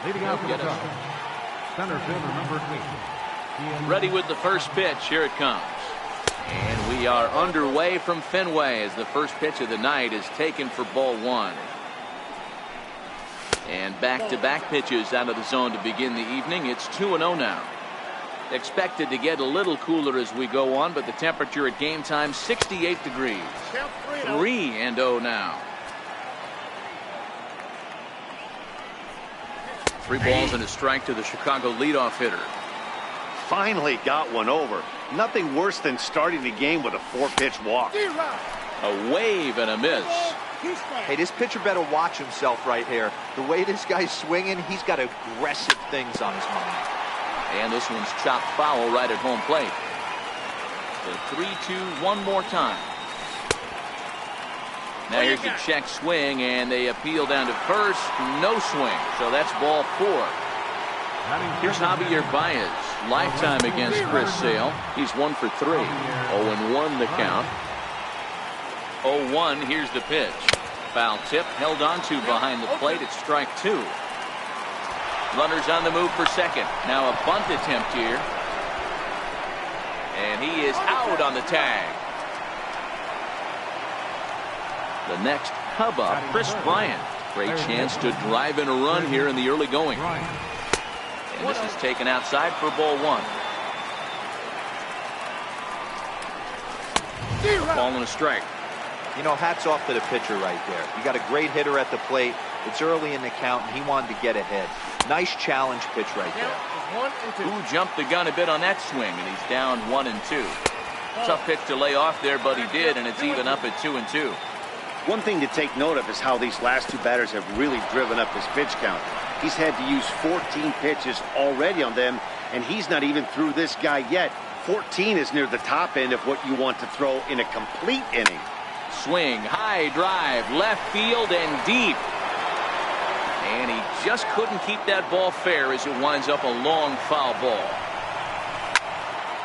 Leading out for the toss, center fielder number 8. Ready with the first pitch. Here it comes. And we are underway from Fenway as the first pitch of the night is taken for ball one. And back-to-back pitches out of the zone to begin the evening. It's 2-0 now. Expected to get a little cooler as we go on, but the temperature at game time 68 degrees. 3-0 now. 3 balls and a strike to the Chicago leadoff hitter. Finally got one over. Nothing worse than starting the game with a 4-pitch walk. A wave and a miss. Hey, this pitcher better watch himself right here. The way this guy's swinging, he's got aggressive things on his mind. And this one's chopped foul right at home plate. The 3-2 one more time. Now here's the check swing, and they appeal down to first. No swing, so that's ball 4. Here's Javier Baez. Lifetime against Chris Sale. He's 1 for 3. 0-1 the count. 0-1. Here's the pitch. Foul tip held on to behind the plate. It's strike 2. Runners on the move for second. Now a bunt attempt here. And he is out on the tag. The next Cub up, Chris Bryant. Great chance to drive in a run here in the early going. And this is taken outside for ball 1. A ball and a strike. You know, hats off to the pitcher right there. You got a great hitter at the plate. It's early in the count, and he wanted to get ahead. Nice challenge pitch right there. Who jumped the gun a bit on that swing, and he's down 1-2. Tough pitch to lay off there, but he did, and it's even up at 2-2. One thing to take note of is how these last 2 batters have really driven up his pitch count. He's had to use 14 pitches already on them, and he's not even through this guy yet. 14 is near the top end of what you want to throw in a complete inning. Swing, high drive, left field and deep. And he just couldn't keep that ball fair as it winds up a long foul ball.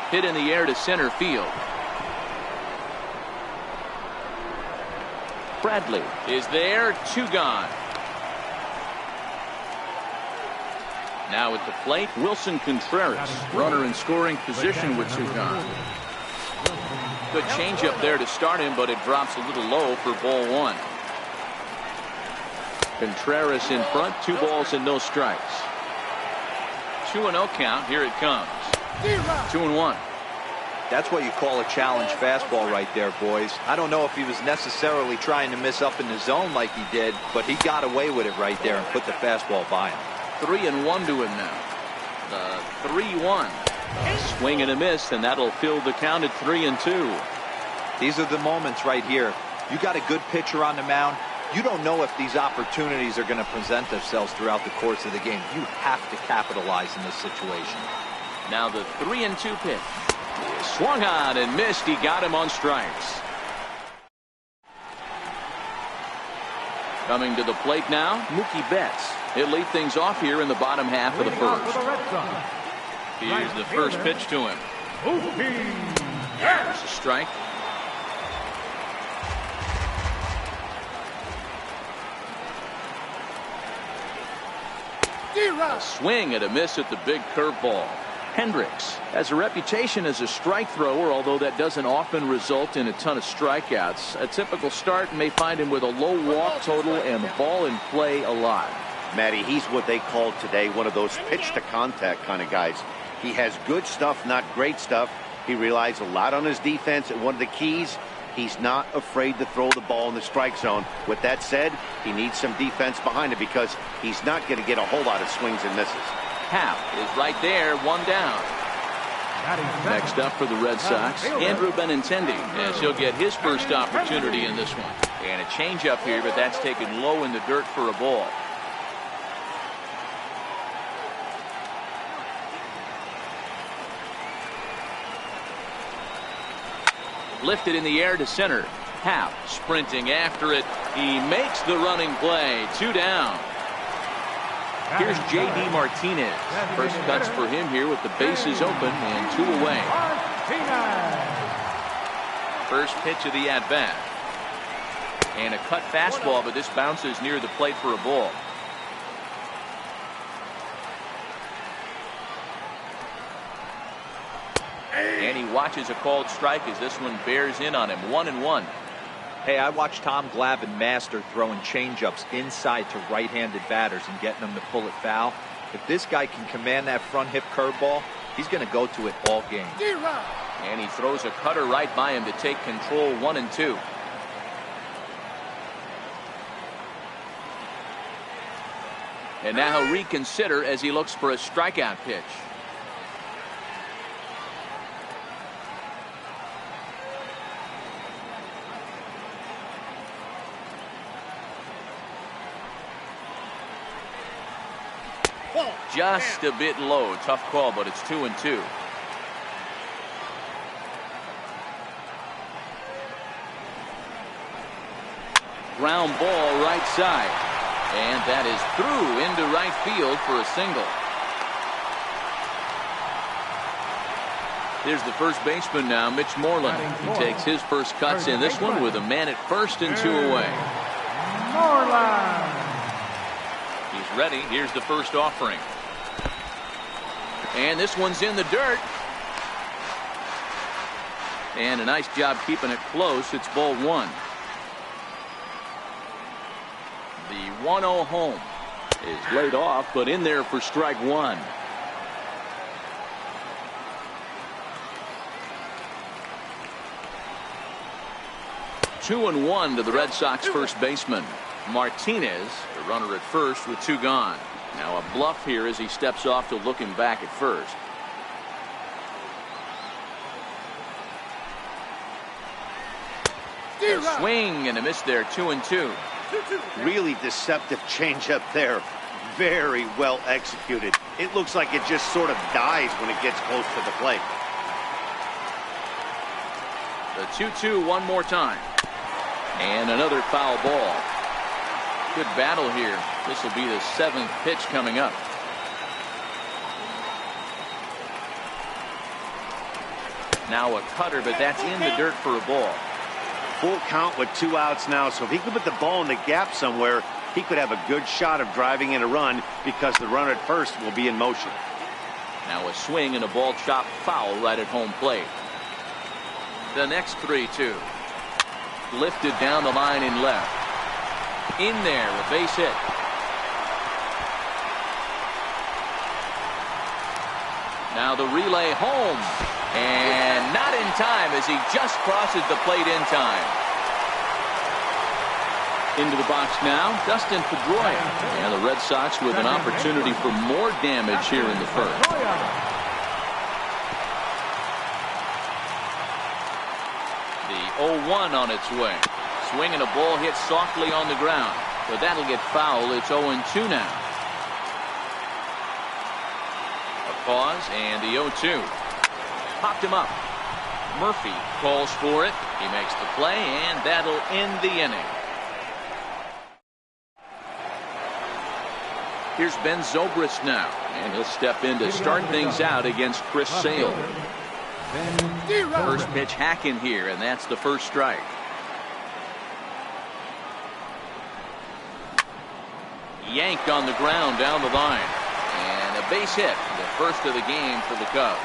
Hit in the air to center field. Bradley is there, 2 gone. Now at the plate, Wilson Contreras, runner in scoring position with 2 gone. Good changeup there to start him, but it drops a little low for ball 1. Contreras in front, 2 balls and no strikes. 2-0 count. Here it comes. 2-1. That's what you call a challenge fastball right there, boys. I don't know if he was necessarily trying to miss up in the zone like he did, but he got away with it right there and put the fastball by him. 3-1 to him now. The 3-1. Swing and a miss, and that'll fill the count at 3-2. These are the moments right here. You got a good pitcher on the mound. You don't know if these opportunities are going to present themselves throughout the course of the game. You have to capitalize in this situation. Now the 3-2 pitch. Swung on and missed. He got him on strikes. Coming to the plate now, Mookie Betts. He'll lead things off here in the bottom half of the first. Here's the first pitch to him. There's a strike. A swing and a miss at the big curveball. Hendricks has a reputation as a strike thrower, although that doesn't often result in a ton of strikeouts. A typical start may find him with a low walk total and the ball in play a lot. Matty, he's what they call today one of those pitch to contact kind of guys. He has good stuff, not great stuff. He relies a lot on his defense, and one of the keys, he's not afraid to throw the ball in the strike zone. With that said, he needs some defense behind him because he's not going to get a whole lot of swings and misses. Hap is right there, 1 down. Next up for the Red Sox, Andrew Benintendi, as he'll get his first opportunity in this one. And a changeup here, but that's taken low in the dirt for a ball. Lifted in the air to center. Hap sprinting after it. He makes the running play. 2 down. Here's J.D. Martinez. First cuts for him here with the bases open and 2 away. First pitch of the at-bat. And a cut fastball, but this bounces near the plate for a ball. watches a called strike as this one bears in on him. 1-1. Hey, I watched Tom Glavine master throwing changeups inside to right-handed batters and getting them to pull it foul. If this guy can command that front hip curveball, he's going to go to it all game. And he throws a cutter right by him to take control. 1-2. And now he'll reconsider as he looks for a strikeout pitch. Just a bit low. Tough call, but it's 2-2. Ground ball right side. And that is through into right field for a single. Here's the first baseman now, Mitch Moreland. He takes his first cuts in this one with a man at first and 2 away. Moreland. He's ready. Here's the first offering. And this one's in the dirt. And a nice job keeping it close. It's ball 1. The 1-0 home is laid off, but in there for strike 1. Two and 1 to the Red Sox first baseman. Martinez, the runner at first with 2 gone. Now a bluff here as he steps off to looking back at first. A swing and a miss there. 2-2. Really deceptive changeup there. Very well executed. It looks like it just sort of dies when it gets close to the plate. The 2-2 one more time. And another foul ball. Good battle here. This will be the 7th pitch coming up. Now a cutter, but that's in the dirt for a ball. Full count with 2 outs now, so if he could put the ball in the gap somewhere, he could have a good shot of driving in a run because the runner at first will be in motion. Now a swing and a ball chopped foul right at home plate. The next 3-2. Lifted down the line in left. In there, a base hit. Now the relay home. And not in time as he just crosses the plate in time. Into the box now, Dustin Pedroia. And the Red Sox with an opportunity for more damage here in the first. The 0-1 on its way. Swing and a ball hit softly on the ground. But that'll get foul. It's 0-2 now. A pause and the 0-2. Popped him up. Murphy calls for it. He makes the play, and that'll end the inning. Here's Ben Zobrist now, and he'll step in to start things out against Chris Sale. First pitch hacking here, and that's the first strike. Yanked on the ground down the line, and a base hit, the first of the game for the Cubs.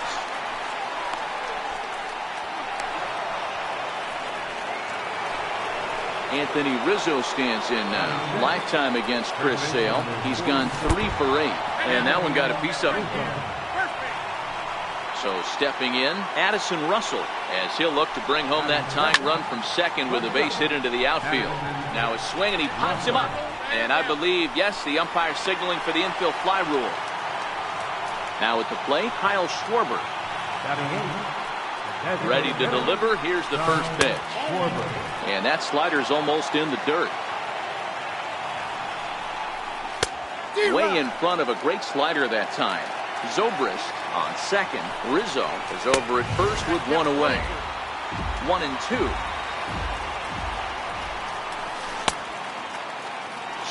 Anthony Rizzo stands in now. Lifetime against Chris Sale. He's gone 3 for 8. And that one got a piece of it. So stepping in, Addison Russell, as he'll look to bring home that tying run from second with a base hit into the outfield. Now a swing, and he pops him up. And I believe, yes, the umpire signaling for the infield fly rule. Now at the plate, Kyle Schwarber. Ready to deliver. Here's the first pitch. And that slider's almost in the dirt. Way in front of a great slider that time. Zobrist on second. Rizzo is over at first with 1 away. 1-2.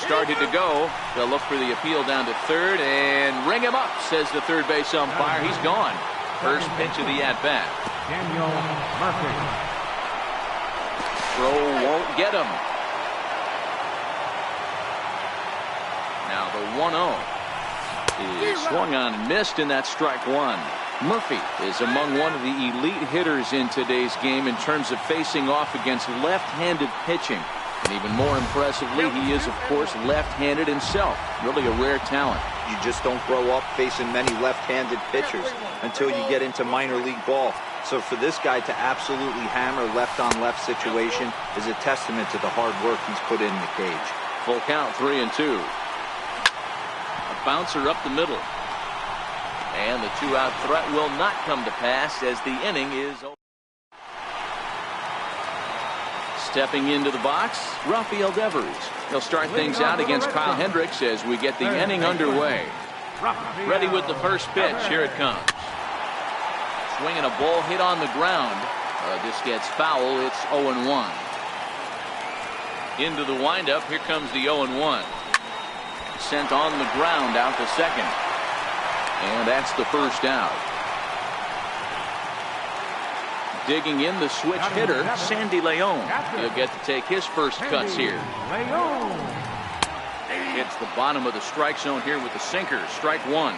Started to go. They'll look for the appeal down to third and ring him up, says the third base umpire. He's gone. First pitch of the at-bat. Daniel Murphy. Throw won't get him. Now the 1-0 is swung on and missed, and that's strike 1. Murphy is among one of the elite hitters in today's game in terms of facing off against left-handed pitching. And even more impressively, he is, of course, left-handed himself. Really a rare talent. You just don't grow up facing many left-handed pitchers until you get into minor league ball. So for this guy to absolutely hammer left-on-left situation is a testament to the hard work he's put in the cage. Full count, 3-2. A bouncer up the middle. And the two-out threat will not come to pass as the inning is over. Stepping into the box, Rafael Devers. He'll start things out against Kyle Hendricks as we get the inning underway. Ready with the first pitch. Here it comes. Swinging a ball hit on the ground. This gets foul. It's 0-1. Into the windup. Here comes the 0-1. Sent on the ground out to second. And that's the first out. Digging in the switch hitter, Sandy Leon. He'll get to take his first cuts here. Hits the bottom of the strike zone here with the sinker. Strike one.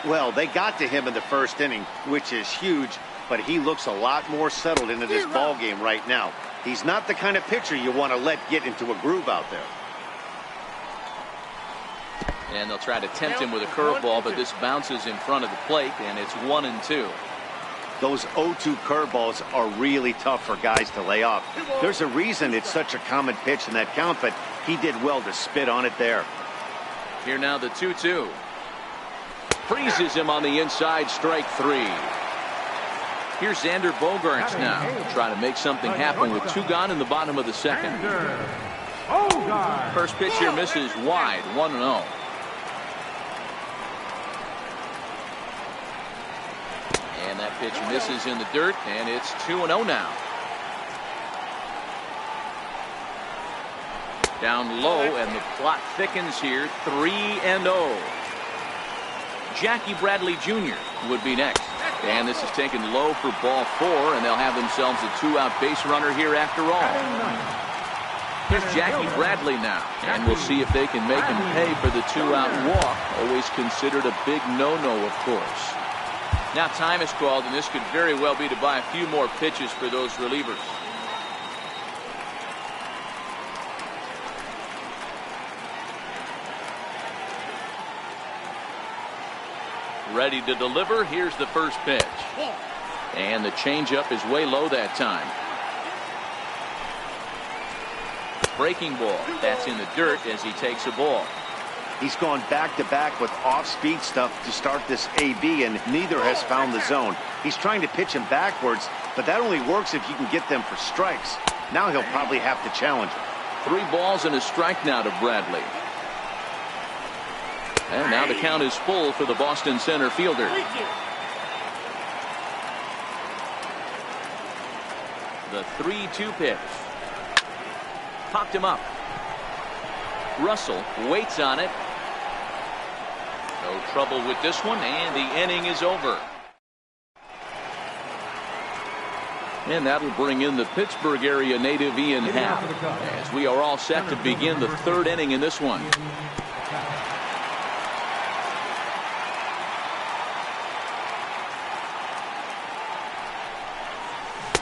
Well, they got to him in the first inning, which is huge, but he looks a lot more settled into this ball game right now. He's not the kind of pitcher you want to let get into a groove out there. And they'll try to tempt him with a curveball, but this bounces in front of the plate, and it's 1-2. Those 0-2 curveballs are really tough for guys to lay off. There's a reason it's such a common pitch in that count, but he did well to spit on it there. Here now the 2-2. Freezes him on the inside, strike three. Here's Xander Bogaerts now. Trying to make something happen with two gone in the bottom of the second. First pitch here misses wide, 1-0. And that pitch misses in the dirt, and it's 2-0 now. Down low, and the plot thickens here, 3-0. Jackie Bradley Jr. would be next. And this is taken low for ball four, and they'll have themselves a two-out base runner here after all. Here's Jackie Bradley now, and we'll see if they can make him pay for the two-out walk. Always considered a big no-no, of course. Now time is called, and this could very well be to buy a few more pitches for those relievers. Ready to deliver. Here's the first pitch. And the changeup is way low that time. Breaking ball. That's in the dirt as he takes a ball. He's gone back-to-back with off-speed stuff to start this AB, and neither has found the zone. He's trying to pitch him backwards, but that only works if you can get them for strikes. Now he'll probably have to challenge him. 3 balls and a strike now to Bradley. And now the count is full for the Boston center fielder. The 3-2 pitch. Popped him up. Russell waits on it. No trouble with this one, and the inning is over. And that'll bring in the Pittsburgh area native Ian Happ, as we are all set to begin the third inning in this one.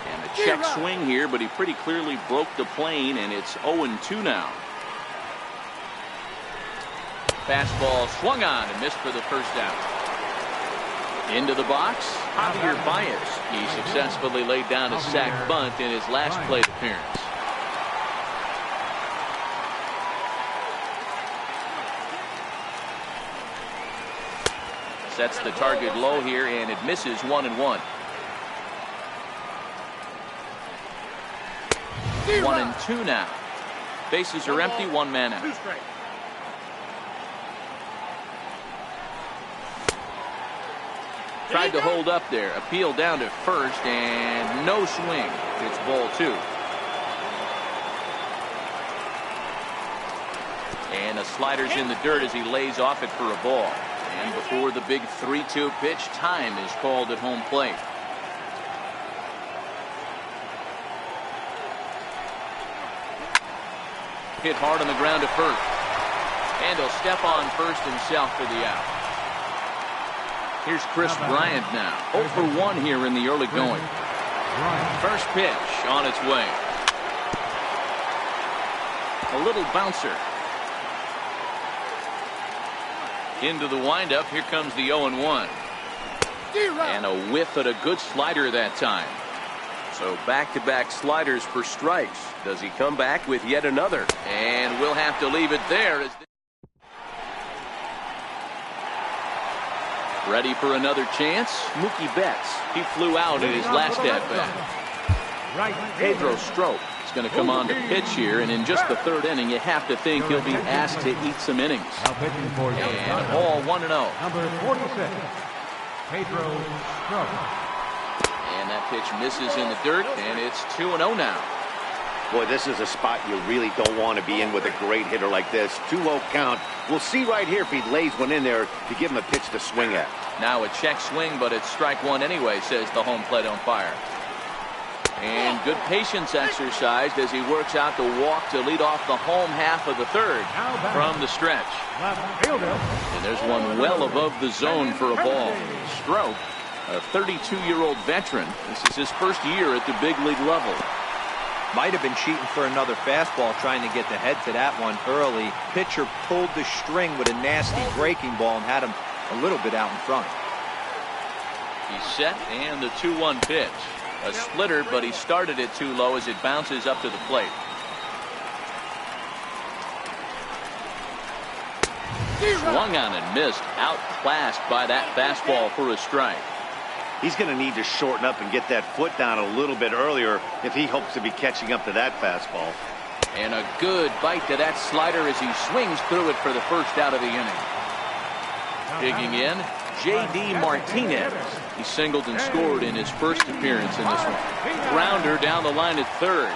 And a check swing here, but he pretty clearly broke the plane, and it's 0-2 now. Fastball swung on and missed for the first out. Into the box, Javier Baez. He successfully laid down a sac bunt in his last plate appearance. Sets the target low here, and it misses 1-1. 1-2 now. Bases are empty, 1 man out. Tried to hold up there. Appeal down to first, and no swing. It's ball 2. And the slider's in the dirt as he lays off it for a ball. And before the big 3-2 pitch, time is called at home plate. Hit hard on the ground to first. And he'll step on first himself for the out. Here's Chris Bryant now. 0 for 1 here in the early going. First pitch on its way. A little bouncer. Into the windup. Here comes the 0-1. And a whiff at a good slider that time. So back-to-back sliders for strikes. Does he come back with yet another? And we'll have to leave it there. Ready for another chance? Mookie Betts. He flew out in his last at-bat. Pedro Strop is going to come on to pitch here, and in just the third inning, you have to think he'll be asked to eat some innings. And all 1-0. Number 46, Pedro Strop. And that pitch misses in the dirt, and it's 2-0 now. Boy, this is a spot you really don't want to be in with a great hitter like this. 2-0 count. We'll see right here if he lays one in there to give him a pitch to swing at. Now a check swing, but it's strike one anyway, says the home plate umpire. And good patience exercised as he works out the walk to lead off the home half of the third from the stretch. And there's one well above the zone for a ball. Strop, a 32-year-old veteran. This is his first year at the big league level. Might have been cheating for another fastball, trying to get the head to that one early. Pitcher pulled the string with a nasty breaking ball and had him a little bit out in front. He's set, and the 2-1 pitch. A splitter, but he started it too low as it bounces up to the plate. Swung on and missed. Outclassed by that fastball for a strike. He's going to need to shorten up and get that foot down a little bit earlier if he hopes to be catching up to that fastball. And a good bite to that slider as he swings through it for the first out of the inning. Digging in, J.D. Martinez. He singled and scored in his first appearance in this one. Grounder down the line at third.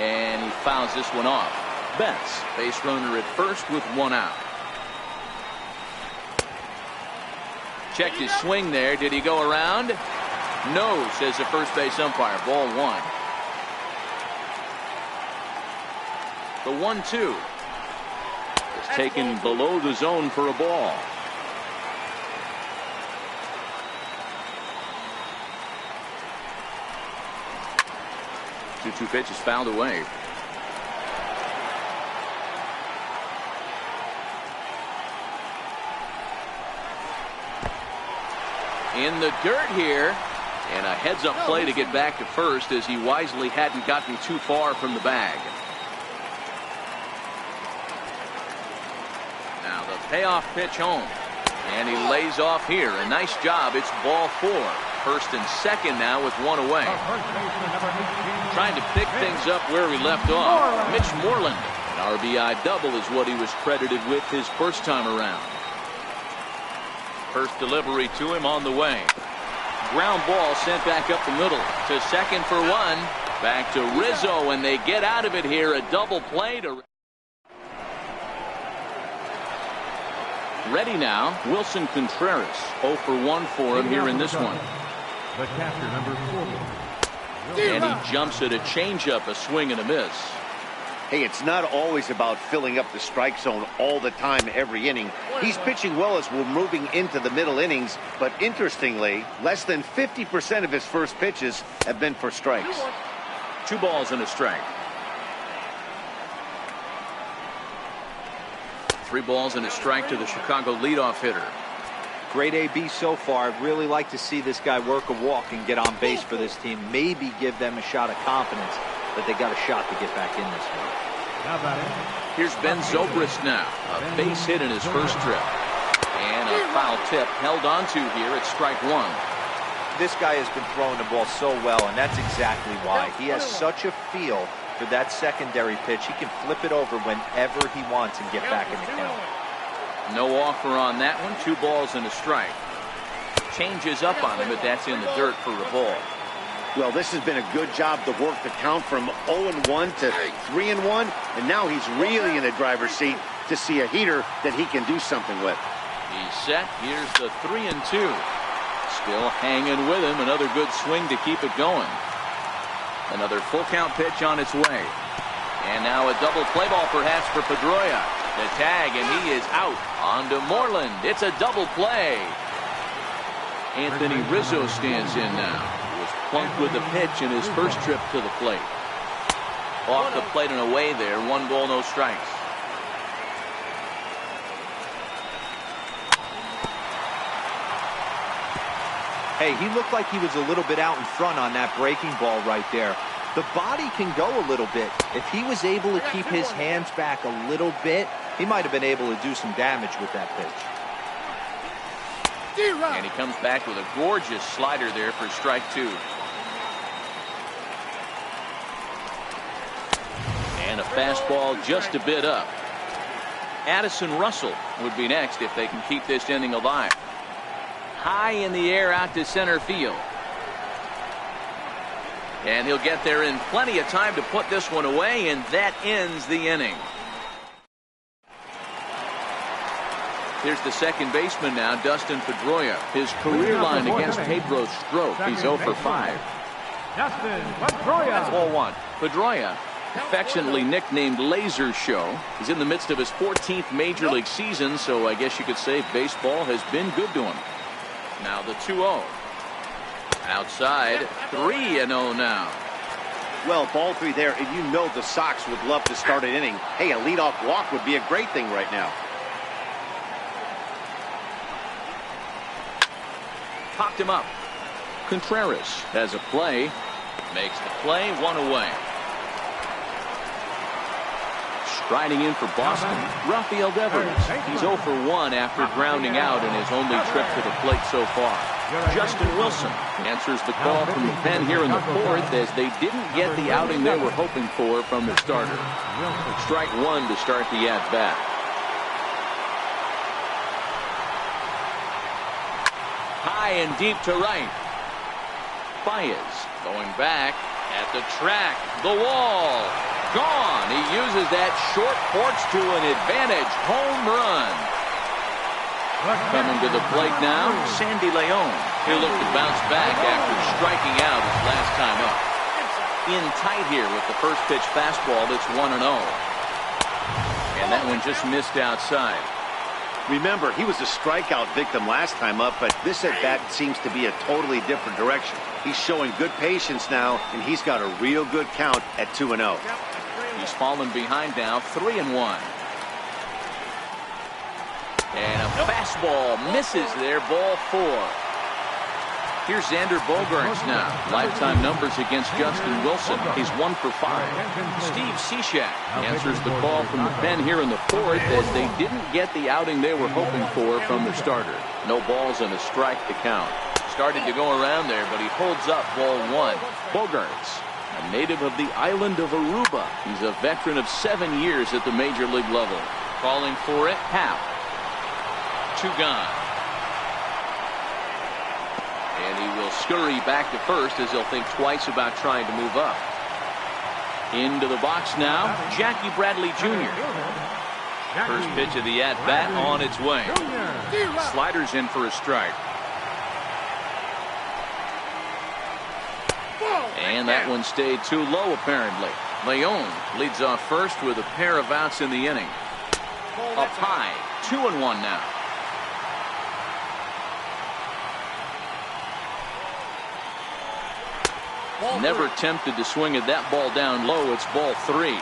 And he fouls this one off. Betts, base runner at first with one out. Checked his swing there. Did he go around? No, says the first base umpire. Ball one. The 1-2 is taken below the zone for a ball. Two pitches fouled away. In the dirt here, and a heads-up play to get back to first as he wisely hadn't gotten too far from the bag. Now the payoff pitch home, and he lays off here. A nice job. It's ball four. First and second now with one away. Trying to pick things up where we left off. Mitch Moreland. An RBI double is what he was credited with his first time around. First delivery to him on the way. Ground ball sent back up the middle to second for one. Back to Rizzo, and they get out of it here. A double play to ready now. Wilson Contreras 0 for 1 for him here in this one. The catcher, number 40. And he jumps at a changeup, a swing and a miss. Hey, it's not always about filling up the strike zone all the time every inning. He's pitching well as we're moving into the middle innings, but interestingly, less than 50% of his first pitches have been for strikes. 2 balls and a strike. 3 balls and a strike to the Chicago leadoff hitter. Great AB so far. I'd really like to see this guy work a walk and get on base for this team. Maybe give them a shot of confidence that they got a shot to get back in this one. Here's Ben Zobrist now. A base hit in his first trip. And a foul tip held onto here at strike one. This guy has been throwing the ball so well, and that's exactly why. He has such a feel for that secondary pitch. He can flip it over whenever he wants and get back in the count. No offer on that one. 2 balls and a strike. Changes up on him, but that's in the dirt for a ball. Well, this has been a good job to work the count from 0-1 to 3-1, and now he's really in the driver's seat to see a heater that he can do something with. He's set. Here's the 3-2. Still hanging with him. Another good swing to keep it going. Another full count pitch on its way. And now a double play ball perhaps for Pedroia. The tag, and he is out. On to Moreland. It's a double play. Anthony Rizzo stands in now. He was plunked with a pitch in his first trip to the plate. Off the plate and away there. 1 ball, no strikes. Hey, he looked like he was a little bit out in front on that breaking ball right there. The body can go a little bit. If he was able to keep his hands back a little bit, he might have been able to do some damage with that pitch. And he comes back with a gorgeous slider there for strike 2. And a fastball just a bit up. Addison Russell would be next if they can keep this inning alive. High in the air out to center field. And he'll get there in plenty of time to put this one away, and that ends the inning. Here's the second baseman now, Dustin Pedroia. His career line against Pedro Strop. He's 0 for 5. Dustin Pedroia. That's ball 1. Pedroia, affectionately nicknamed Laser Show, is in the midst of his 14th major league season, so I guess you could say baseball has been good to him. Now the 2-0. Outside, 3-0 now. Well, ball 3 there, and you know the Sox would love to start an inning. Hey, a leadoff walk would be a great thing right now. Popped him up. Contreras has a play. Makes the play, 1 away. Striding in for Boston, Rafael Devers. He's 0 for 1 after grounding out in his only trip to the plate so far. Justin Wilson answers the call from the pen here in the 4th as they didn't get the outing they were hoping for from the starter. Strike 1 to start the at-bat. High and deep to right. Baez going back at the track. The wall. Gone. He uses that short porch to an advantage. Home run. Coming to the plate now, Sandy Leon. He'll look to bounce back after striking out his last time up. In tight here with the first pitch fastball. That's 1-0. And that one just missed outside. Remember, he was a strikeout victim last time up, but this at-bat seems to be a totally different direction. He's showing good patience now, and he's got a real good count at 2-0. He's fallen behind now, 3-1. And a fastball misses there, ball 4. Here's Xander Bogaerts now. Lifetime numbers against Justin Wilson. He's 1 for 5. Steve Cishek answers the call from the pen here in the 4th as they didn't get the outing they were hoping for from the starter. No balls and a strike to count. Started to go around there, but he holds up ball 1. Bogaerts, a native of the island of Aruba. He's a veteran of 7 years at the major league level. Calling for it, Happ. 2 gone. And he will scurry back to first as he'll think twice about trying to move up. Into the box now, Jackie Bradley Jr. First pitch of the at-bat on its way. Sliders in for a strike. And that one stayed too low apparently. Leon leads off first with a pair of outs in the inning. Up high, 2-1 now. Never tempted to swing at that ball down low. It's ball 3.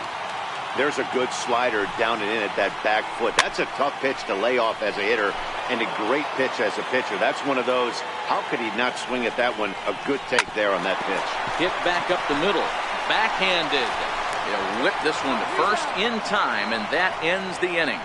There's a good slider down and in at that back foot. That's a tough pitch to lay off as a hitter, and a great pitch as a pitcher. That's one of those, how could he not swing at that one? A good take there on that pitch. Hit back up the middle. Backhanded. He'll whip this one to first in time, and that ends the inning.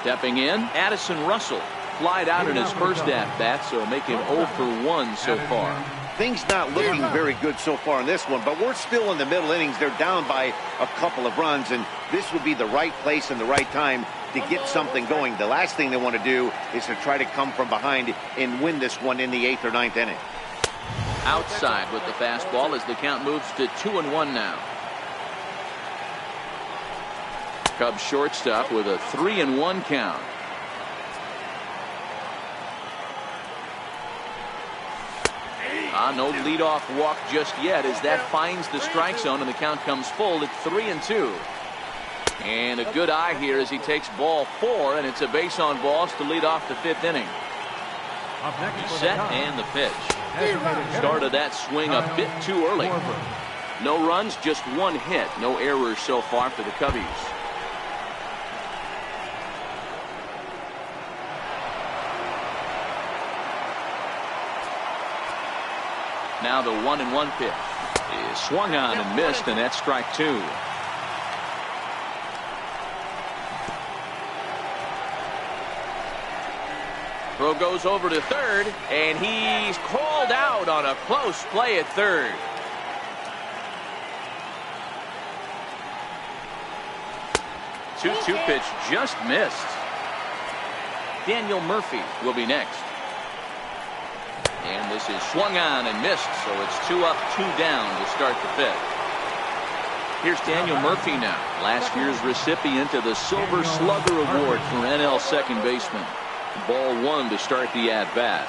Stepping in, Addison Russell. Flied out in his first at-bat, so make him 0 for 1 so far. Things not looking very good so far in this one, but we're still in the middle innings. They're down by a couple of runs, and this would be the right place and the right time to get something going. The last thing they want to do is to try to come from behind and win this one in the 8th or 9th inning. Outside with the fastball as the count moves to 2-1 now. Cubs shortstop with a 3-1 count. No leadoff walk just yet as that finds the strike zone and the count comes full at 3-2. And a good eye here as he takes ball 4, and it's a base on balls to lead off the 5th inning. Set and the pitch. Started that swing a bit too early. No runs, just 1 hit. No errors so far for the Cubbies. Now the 1-1 pitch is swung on and missed, and that's strike 2. Throw goes over to third, and he's called out on a close play at third. Two pitch just missed. Daniel Murphy will be next. And this is swung on and missed, so it's 2 up, 2 down to start the 5th. Here's Daniel Murphy now, last year's recipient of the Silver Slugger Award for NL second baseman. Ball 1 to start the at-bat.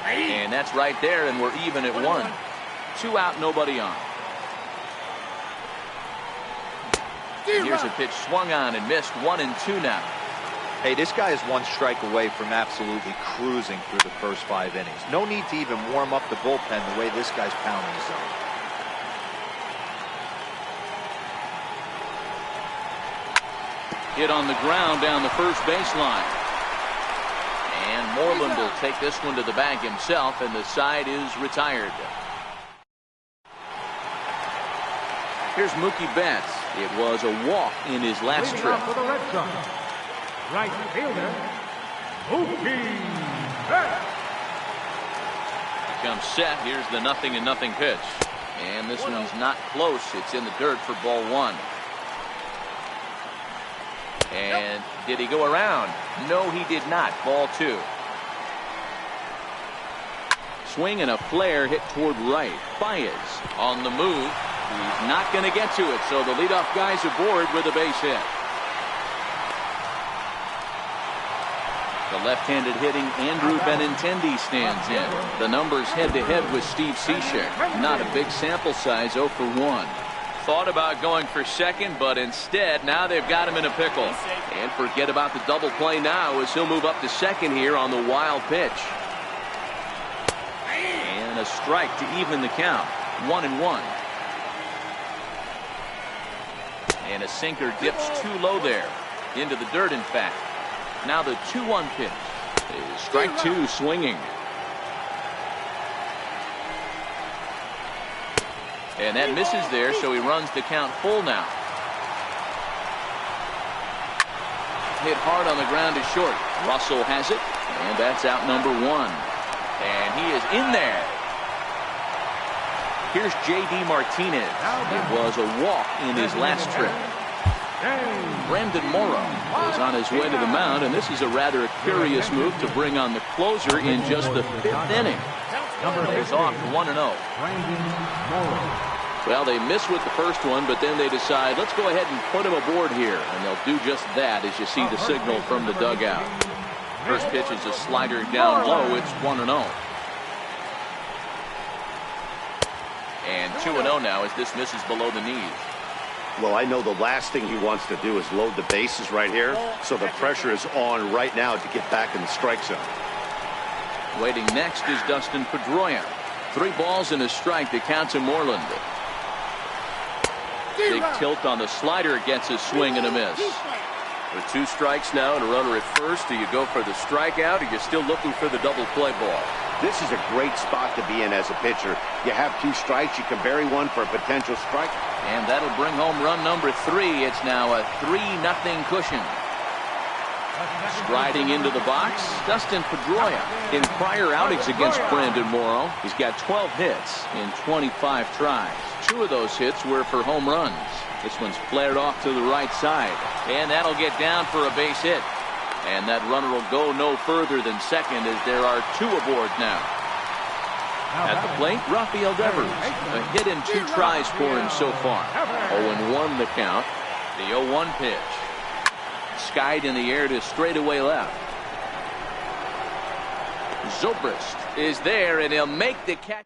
And that's right there, and we're even at 1. 2 out, nobody on. Here's a pitch swung on and missed. 1-2 now. Hey, this guy is 1 strike away from absolutely cruising through the first 5 innings. No need to even warm up the bullpen the way this guy's pounding his zone. Hit on the ground down the first baseline. And Moreland will take this one to the bag himself, and the side is retired. Here's Mookie Betts. It was a walk in his last trip. For the Red Sox, right fielder, Mookie Betts. Comes set. Here's the 0-0 pitch. And this one's not close. It's in the dirt for ball 1. And did he go around? No, he did not. Ball 2. Swing and a flare hit toward right. Baez on the move. He's not going to get to it, so the leadoff guy's aboard with a base hit. The left-handed hitting Andrew Benintendi stands in. The numbers head-to-head with Steve Cishek. Not a big sample size, 0 for 1. Thought about going for second, but instead now they've got him in a pickle. And forget about the double play now as he'll move up to second here on the wild pitch. And a strike to even the count. 1-1. And a sinker dips too low there. Into the dirt, in fact. Now the 2-1 pitch is strike 2 swinging. And that misses there, so he runs the count full now. Hit hard on the ground to short. Russell has it, and that's out number 1. And he is in there. Here's J.D. Martinez. It was a walk in his last trip. Brandon Morrow is on his way to the mound, and this is a rather curious move to bring on the closer in just the 5th inning. Plays off to 1-0. Well, they miss with the first one, but then they decide, let's go ahead and put him aboard here. And they'll do just that as you see the signal from the dugout. First pitch is a slider down low. It's 1-0. And 2-0 now as this misses below the knees. Well, I know the last thing he wants to do is load the bases right here. So the pressure is on right now to get back in the strike zone. Waiting next is Dustin Pedroia. 3 balls and a strike to count to Moreland. Big tilt on the slider, gets a swing and a miss. With 2 strikes now and a runner at first, do you go for the strikeout, or are you still looking for the double play ball? This is a great spot to be in as a pitcher. You have 2 strikes, you can bury one for a potential strike. And that'll bring home run number 3. It's now a 3-0 cushion. Striding into the box, Dustin Pedroia. In prior outings against Brandon Morrow, he's got 12 hits in 25 tries. 2 of those hits were for home runs. This one's flared off to the right side. And that'll get down for a base hit. And that runner will go no further than second as there are 2 aboard now. At the plate, Rafael Devers. A hit in 2 tries for him so far. 0-1 the count. The 0-1 pitch. Skied in the air to straightaway left. Zobrist is there, and he'll make the catch.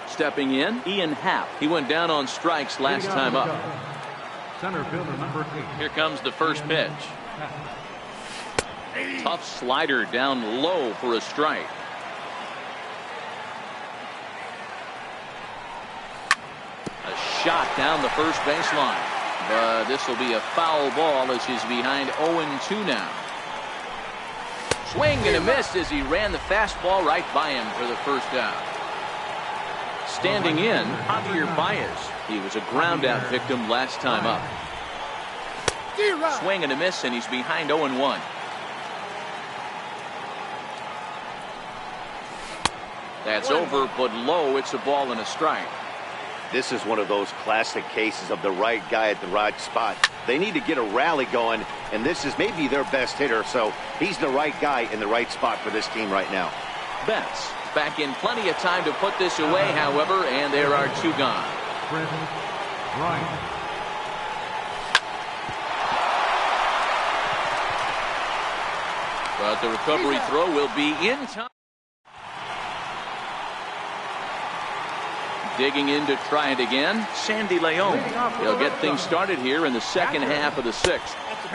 Stepping in, Ian Happ. He went down on strikes last time up. Center fielder number 8. Here comes the first pitch. Tough slider down low for a strike. A shot down the first baseline. But this will be a foul ball as he's behind 0-2 now. Swing and a miss as he ran the fastball right by him for the first out. Standing in, Javier Baez. He was a ground out victim last time up. Swing and a miss, and he's behind 0-1. That's over, but low. It's a ball and a strike. This is one of those classic cases of the right guy at the right spot. They need to get a rally going, and this is maybe their best hitter, so he's the right guy in the right spot for this team right now. Betts back in plenty of time to put this away, however, and there are 2 gone. Right. But the recovery throw will be in time. Digging in to try it again, Sandy Leon. He'll get things started here in the second half of the 6th.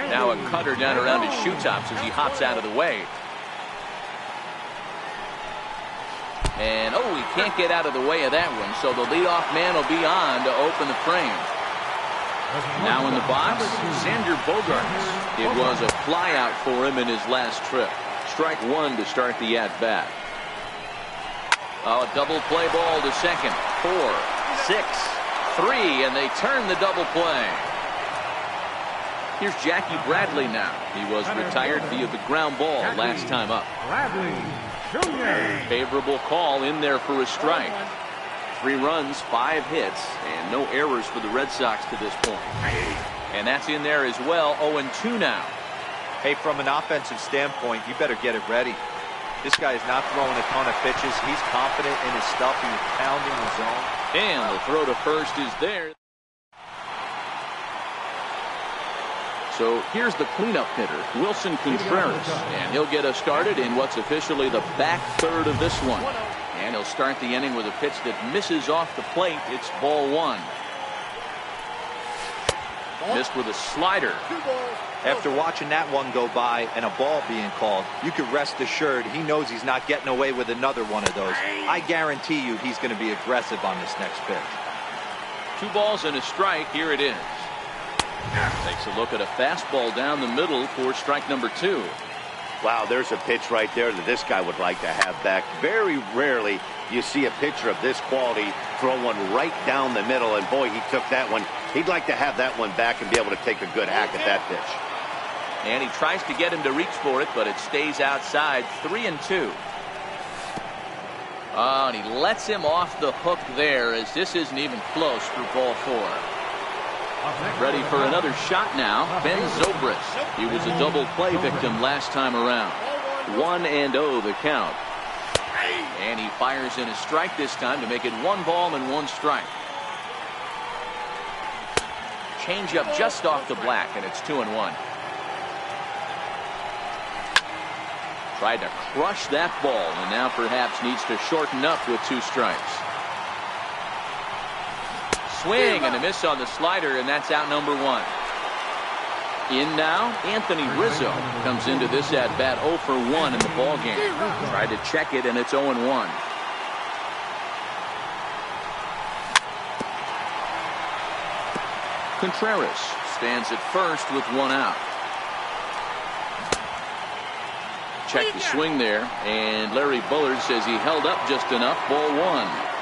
Now a cutter down around his shoe tops as he hops out of the way. And, oh, he can't get out of the way of that one, so the leadoff man will be on to open the frame. Now in the box, Xander Bogaerts. It was a flyout for him in his last trip. Strike 1 to start the at-bat. Oh, a double play ball to second. 4, 6, 3, and they turn the double play. Here's Jackie Bradley now. He was retired via the ground ball last time up. Bradley Jr. Favorable call in there for a strike. 3 runs, 5 hits, and no errors for the Red Sox to this point. And that's in there as well. 0-2 now. Hey, from an offensive standpoint, you better get it ready. This guy is not throwing a ton of pitches. He's confident in his stuff. He's pounding the zone. And the throw to first is there. So here's the cleanup hitter, Wilson Contreras, and he'll get us started in what's officially the back third of this one. And he'll start the inning with a pitch that misses off the plate. It's ball 1. Missed with a slider. After watching that one go by and a ball being called, you can rest assured he knows he's not getting away with another one of those. I guarantee you he's going to be aggressive on this next pitch. 2 balls and a strike. Here it is. Takes a look at a fastball down the middle for strike number 2. Wow, there's a pitch right there that this guy would like to have back. Very rarely you see a pitcher of this quality throw one right down the middle, and boy, he took that one. He'd like to have that one back and be able to take a good hack at that pitch. And he tries to get him to reach for it, but it stays outside. 3-2. Oh, and he lets him off the hook there, as this isn't even close for ball 4. Ready for another shot now, Ben Zobrist. He was a double play victim last time around. 1-0 the count. And he fires in a strike this time to make it 1 ball and 1 strike. Changeup just off the black, and it's 2-1. Tried to crush that ball, and now perhaps needs to shorten up with 2 strikes. Swing and a miss on the slider, and that's out number 1. In now, Anthony Rizzo comes into this at bat 0 for 1 in the ball game. Tried to check it, and it's 0-1. Contreras stands at first with 1 out. Check the swing there, and Larry Bullard says he held up just enough. Ball 1.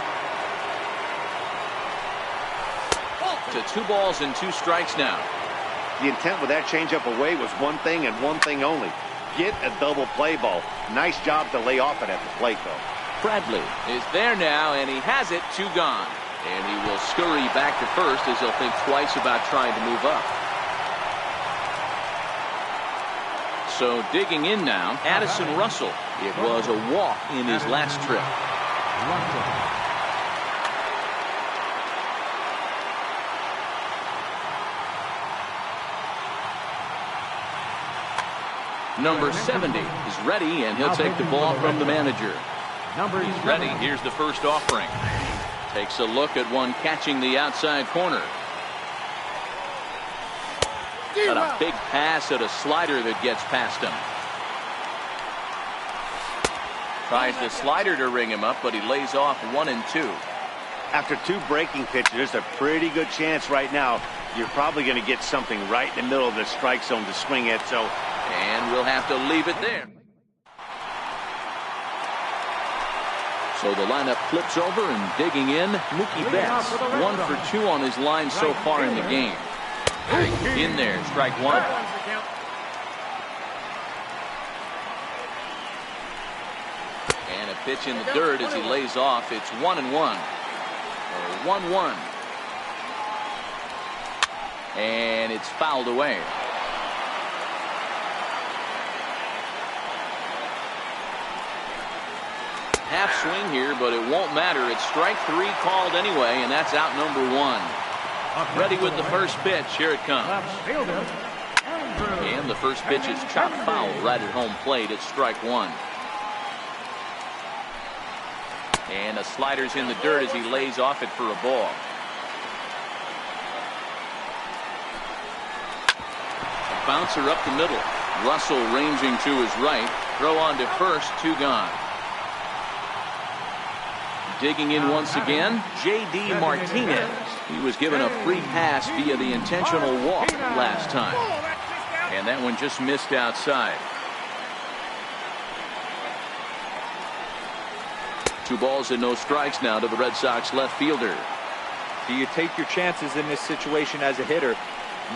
To 2 balls and 2 strikes now. The intent with that changeup away was one thing and one thing only. Get a double play ball. Nice job to lay off it at the plate, though. Bradley is there now, and he has it. 2 gone. And he will scurry back to first as he'll think twice about trying to move up. So digging in now, Addison Russell. It was a walk in his last trip. Number 70 is ready, and he'll take the ball from the manager. He's ready. Here's the first offering. Takes a look at one catching the outside corner. Got a big pass at a slider that gets past him. Tries the slider to ring him up, but he lays off 1 and 2. After 2 breaking pitches, there's a pretty good chance right now you're probably going to get something right in the middle of the strike zone to swing at. And we'll have to leave it there. So the lineup flips over, and digging in, Mookie Betts. 1 for 2 on his line so far in the game. In there, strike 1. And a pitch in the dirt as he lays off. It's 1-1. Or 1-1. And it's fouled away. Half swing here, but it won't matter. It's strike 3 called anyway, and that's out number 1. Ready with the first pitch. Here it comes. And the first pitch is chopped foul right at home plate. It's strike 1. And a slider's in the dirt as he lays off it for a ball. A bouncer up the middle. Russell ranging to his right. Throw on to first. 2 gone. Digging in once again, J.D. Martinez. He was given a free pass via the intentional walk last time. And that one just missed outside. 2 balls and no strikes now to the Red Sox left fielder. Do you take your chances in this situation as a hitter,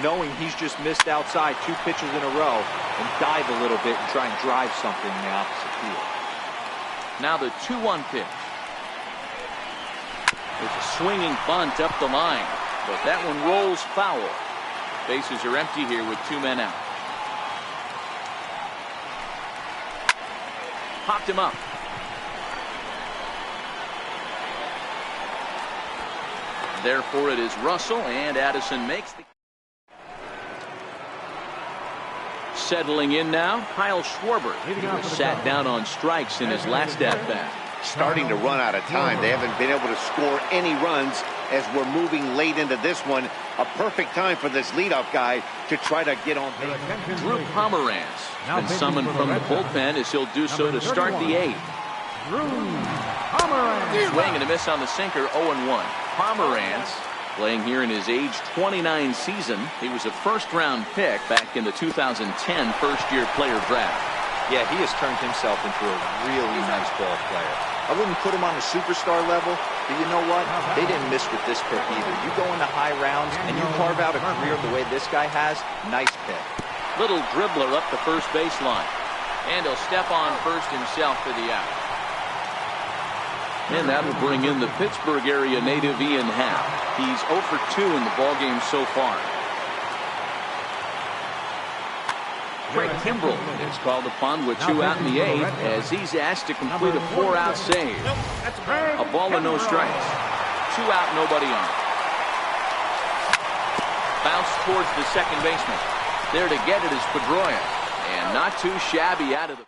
knowing he's just missed outside 2 pitches in a row, and dive a little bit and try and drive something in the opposite field? Now the 2-1 pitch. There's a swinging bunt up the line, but that one rolls foul. Bases are empty here with 2 men out. Popped him up. Therefore it is Russell, and Addison makes the... Settling in now, Kyle Schwarber. He was sat down on strikes in his last at-bat. Starting to run out of time. They haven't been able to score any runs as we're moving late into this one. A perfect time for this leadoff guy to try to get on base. Drew Pomeranz has been summoned from the bullpen as he'll do so to start the 8th. Swing and a miss on the sinker. 0-1. Pomeranz playing here in his age 29 season. He was a first-round pick back in the 2010 first-year player draft. Yeah, he has turned himself into a really nice ball player. I wouldn't put him on a superstar level, but you know what? They didn't miss with this pick either. You go into high rounds and you carve out a career the way this guy has, nice pick. Little dribbler up the first baseline. And he'll step on first himself for the out. And that'll bring in the Pittsburgh area native Ian Happ. He's 0 for 2 in the ballgame so far. Craig Kimbrell is called upon with 2 out in the 8th as he's asked to complete a 4-out save. A ball and no strikes. 2 out, nobody on. Bounce towards the second baseman. There to get it is Pedroia. And not too shabby out of the...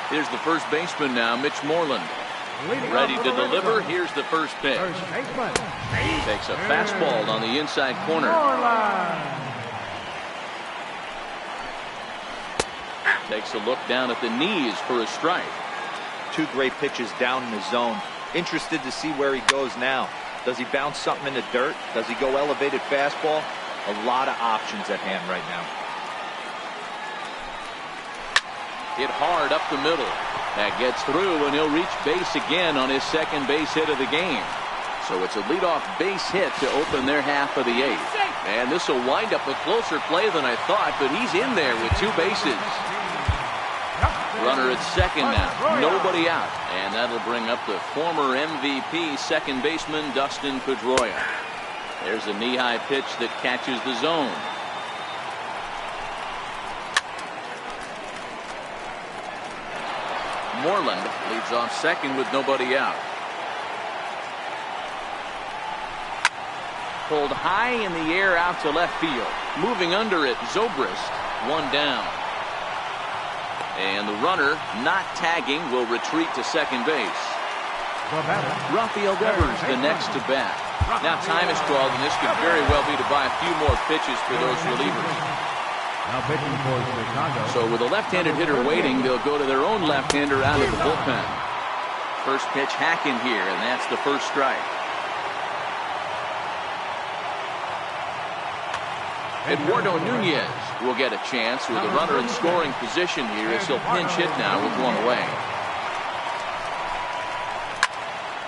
Here's the first baseman now, Mitch Moreland. Ready to deliver. Here's the first pitch. Takes a fastball on the inside corner. Takes a look down at the knees for a strike. 2 great pitches down in the zone. Interested to see where he goes now. Does he bounce something in the dirt? Does he go elevated fastball? A lot of options at hand right now. Hit hard up the middle. That gets through, and he'll reach base again on his second base hit of the game. So it's a leadoff base hit to open their half of the 8th. And this will wind up a closer play than I thought, but he's in there with 2 bases. Runner at second now. Nobody out. And that'll bring up the former MVP second baseman Dustin Pedroia. There's a knee-high pitch that catches the zone. Moreland leads off second with nobody out. Pulled high in the air out to left field. Moving under it, Zobrist, 1 down. And the runner, not tagging, will retreat to second base. Rafael Devers, the next to bat. Now time is called, and this could very well be to buy a few more pitches for those relievers. Now pitching for Chicago. So with a left-handed hitter waiting, they'll go to their own left-hander out of the bullpen. First pitch hacking here, and that's the first strike. Eduardo Nunez will get a chance with a runner in scoring position here as he'll pinch hit now with 1 away.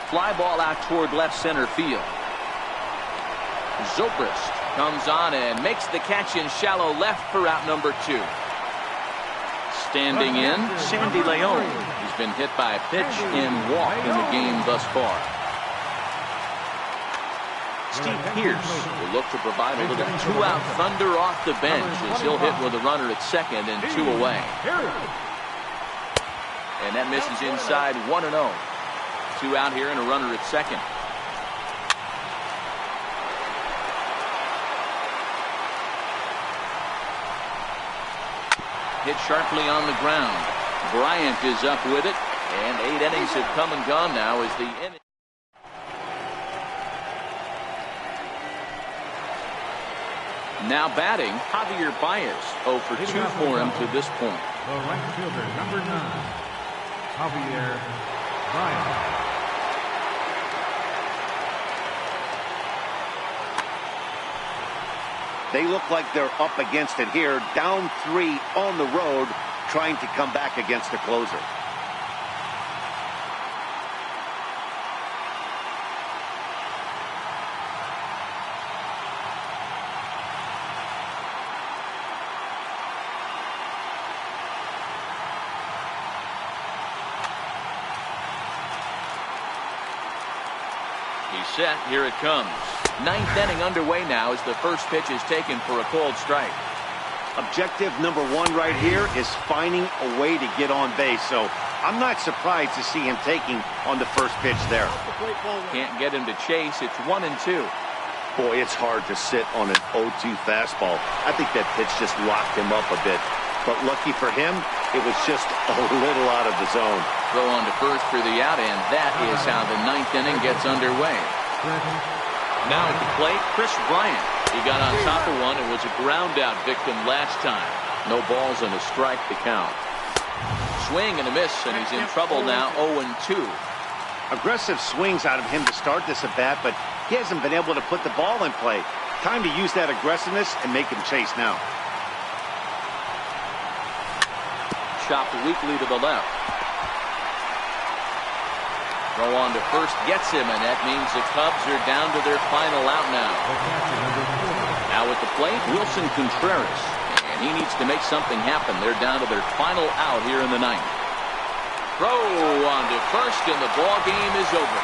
Fly ball out toward left center field. Zobrist comes on and makes the catch in shallow left for out number 2. Standing in, Sandy Leon. He's been hit by a pitch and walk in the game thus far. Steve Pearce will look to provide a little 2-out thunder off the bench as he'll hit with a runner at second and 2 away. And that misses inside 1-0. 2 out here and a runner at second. Hit sharply on the ground. Bryant is up with it, and 8 innings have come and gone now as the inning. Now batting, Javier Baez, 0 for 2 for him to this point. The right fielder, number 9, Javier Bryant. They look like they're up against it here, down 3 on the road, trying to come back against the closer. He's set. Here it comes. 9th inning underway now as the first pitch is taken for a called strike. Objective number 1 right here is finding a way to get on base. So I'm not surprised to see him taking on the first pitch there. Can't get him to chase. It's 1-2. Boy, it's hard to sit on an 0-2 fastball. I think that pitch just locked him up a bit. But lucky for him, it was just a little out of the zone. Throw on to first for the out, and that is how the 9th inning gets underway. Now at the plate, Chris Bryant. He got on top of one and was a ground-out victim last time. No balls and a strike to count. Swing and a miss, and he's in trouble now, 0-2. Aggressive swings out of him to start this at bat, but he hasn't been able to put the ball in play. Time to use that aggressiveness and make him chase now. Chopped weakly to the left. Throw on to first gets him, and that means the Cubs are down to their final out now. Now at the plate, Wilson Contreras, and he needs to make something happen. They're down to their final out here in the 9th. Throw on to first, and the ball game is over.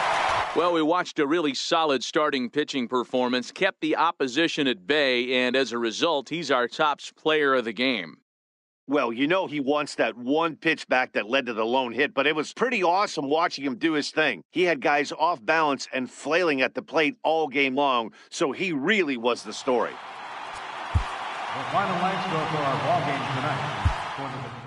Well, we watched a really solid starting pitching performance, kept the opposition at bay, and as a result, he's our top player of the game. Well, you know he wants that one pitch back that led to the lone hit, but it was pretty awesome watching him do his thing. He had guys off balance and flailing at the plate all game long, so he really was the story. The final lights go for our ball game tonight. For the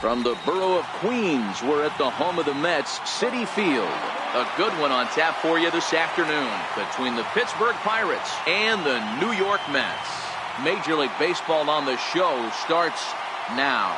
From the borough of Queens, we're at the home of the Mets, Citi Field. A good one on tap for you this afternoon between the Pittsburgh Pirates and the New York Mets. Major League Baseball on the show starts now.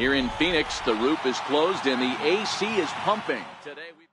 Here in Phoenix, the roof is closed and the AC is pumping. Today we've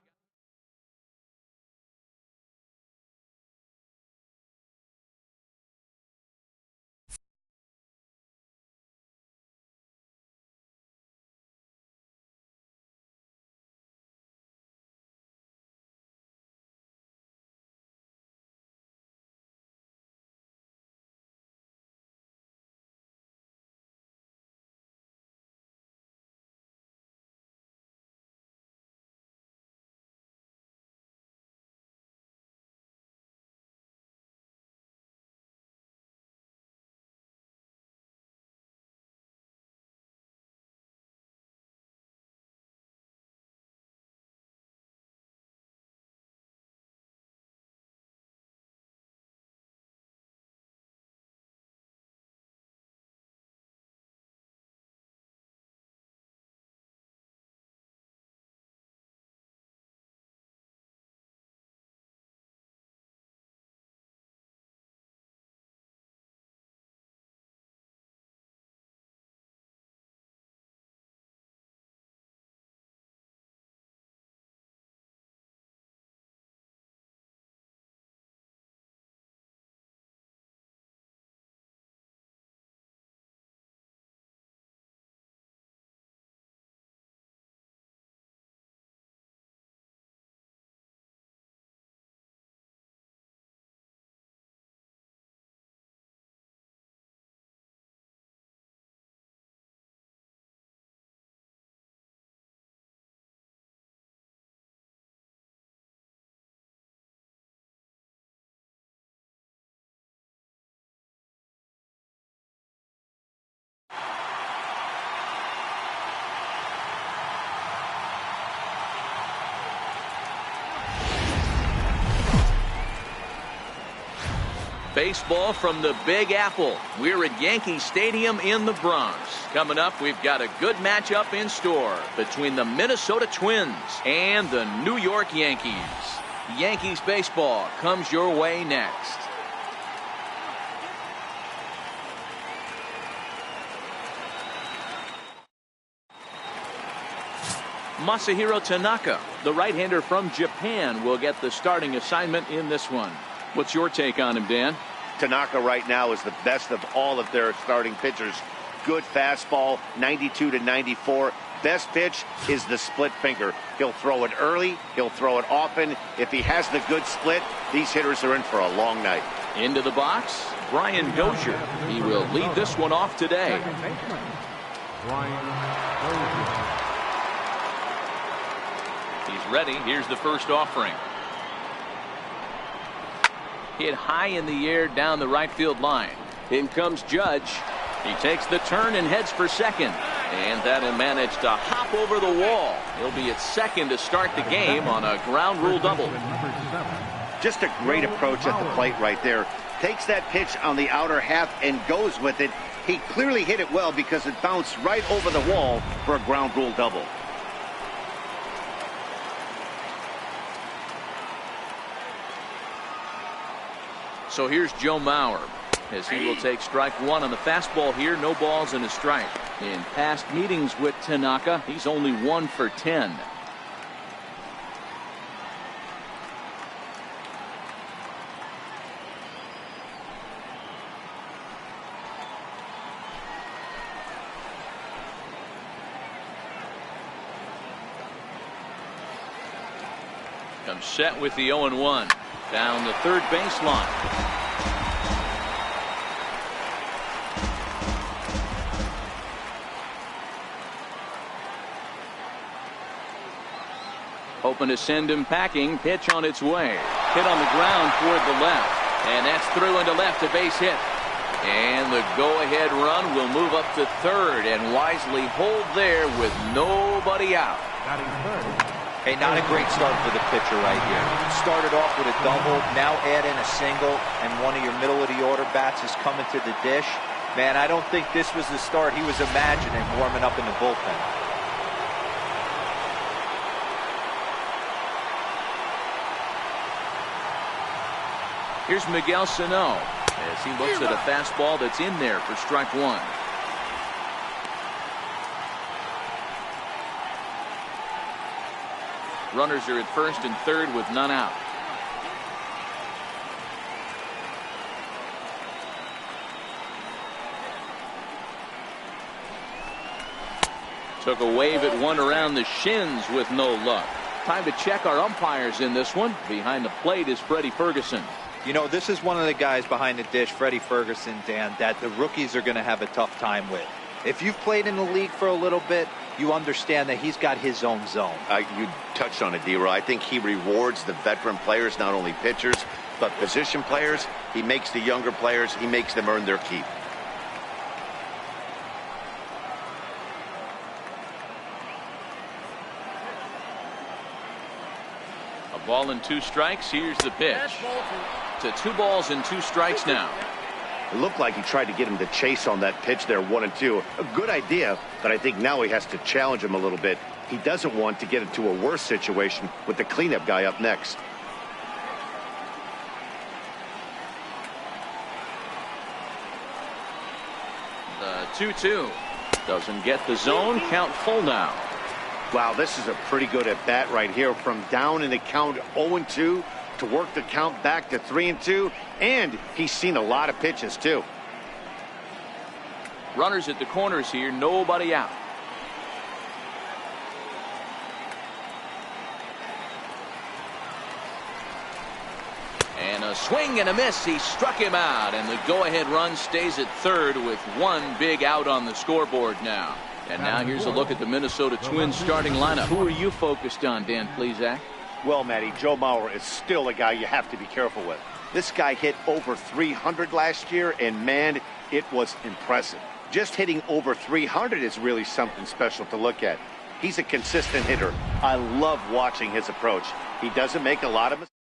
baseball from the Big Apple. We're at Yankee Stadium in the Bronx. Coming up, we've got a good matchup in store between the Minnesota Twins and the New York Yankees. Yankees baseball comes your way next. Masahiro Tanaka, the right-hander from Japan, will get the starting assignment in this one. What's your take on him, Dan? Tanaka right now is the best of all of their starting pitchers. Good fastball, 92 to 94. Best pitch is the split finger. He'll throw it early. He'll throw it often. If he has the good split, these hitters are in for a long night. Into the box, Brian Dozier. He will lead this one off today. Second baseman, Brian Dozier. He's ready. Here's the first offering. Hit high in the air down the right field line. In comes Judge. He takes the turn and heads for second. And that'll manage to hop over the wall. He'll be at second to start the game on a ground rule double. Just a great approach at the plate right there. Takes that pitch on the outer half and goes with it. He clearly hit it well because it bounced right over the wall for a ground rule double. So here's Joe Mauer as he will take strike one on the fastball here. No balls and a strike. In past meetings with Tanaka, he's only 1 for 10. Comes set with the 0-1 down the third baseline. Hoping to send him packing. Pitch on its way. Hit on the ground toward the left. And that's through into left, a base hit. And the go-ahead run will move up to third and wisely hold there with nobody out. Hey, not a great start for the pitcher right here. Started off with a double, now add in a single, and one of your middle-of-the-order bats is coming to the dish. Man, I don't think this was the start he was imagining warming up in the bullpen. Here's Miguel Sano as he looks at a fastball that's in there for strike one. Runners are at first and third with none out. Took a wave at one around the shins with no luck. Time to check our umpires in this one. Behind the plate is Freddie Ferguson. You know, this is one of the guys behind the dish, Freddie Ferguson, Dan, that the rookies are going to have a tough time with. If you've played in the league for a little bit, you understand that he's got his own zone. You touched on it, D-Roy. I think he rewards the veteran players, not only pitchers, but position players. He makes the younger players, he makes them earn their keep. A ball and 2 strikes. Here's the pitch. To 2 balls and 2 strikes now. It looked like he tried to get him to chase on that pitch there, 1-2. A good idea, but I think now he has to challenge him a little bit. He doesn't want to get into a worse situation with the cleanup guy up next. The 2-2 doesn't get the zone. Count full now. Wow, this is a pretty good at bat right here. From down in the count 0-2 to work the count back to 3-2, and he's seen a lot of pitches too. Runners at the corners here, nobody out. And a swing and a miss. He struck him out, and the go-ahead run stays at third with 1 big out on the scoreboard now. And now here's a look at the Minnesota Twins starting lineup. Who are you focused on, Dan Plesac? Well, Matty, Joe Mauer is still a guy you have to be careful with. This guy hit over 300 last year, and man, it was impressive. Just hitting over 300 is really something special to look at. He's a consistent hitter. I love watching his approach. He doesn't make a lot of mistakes.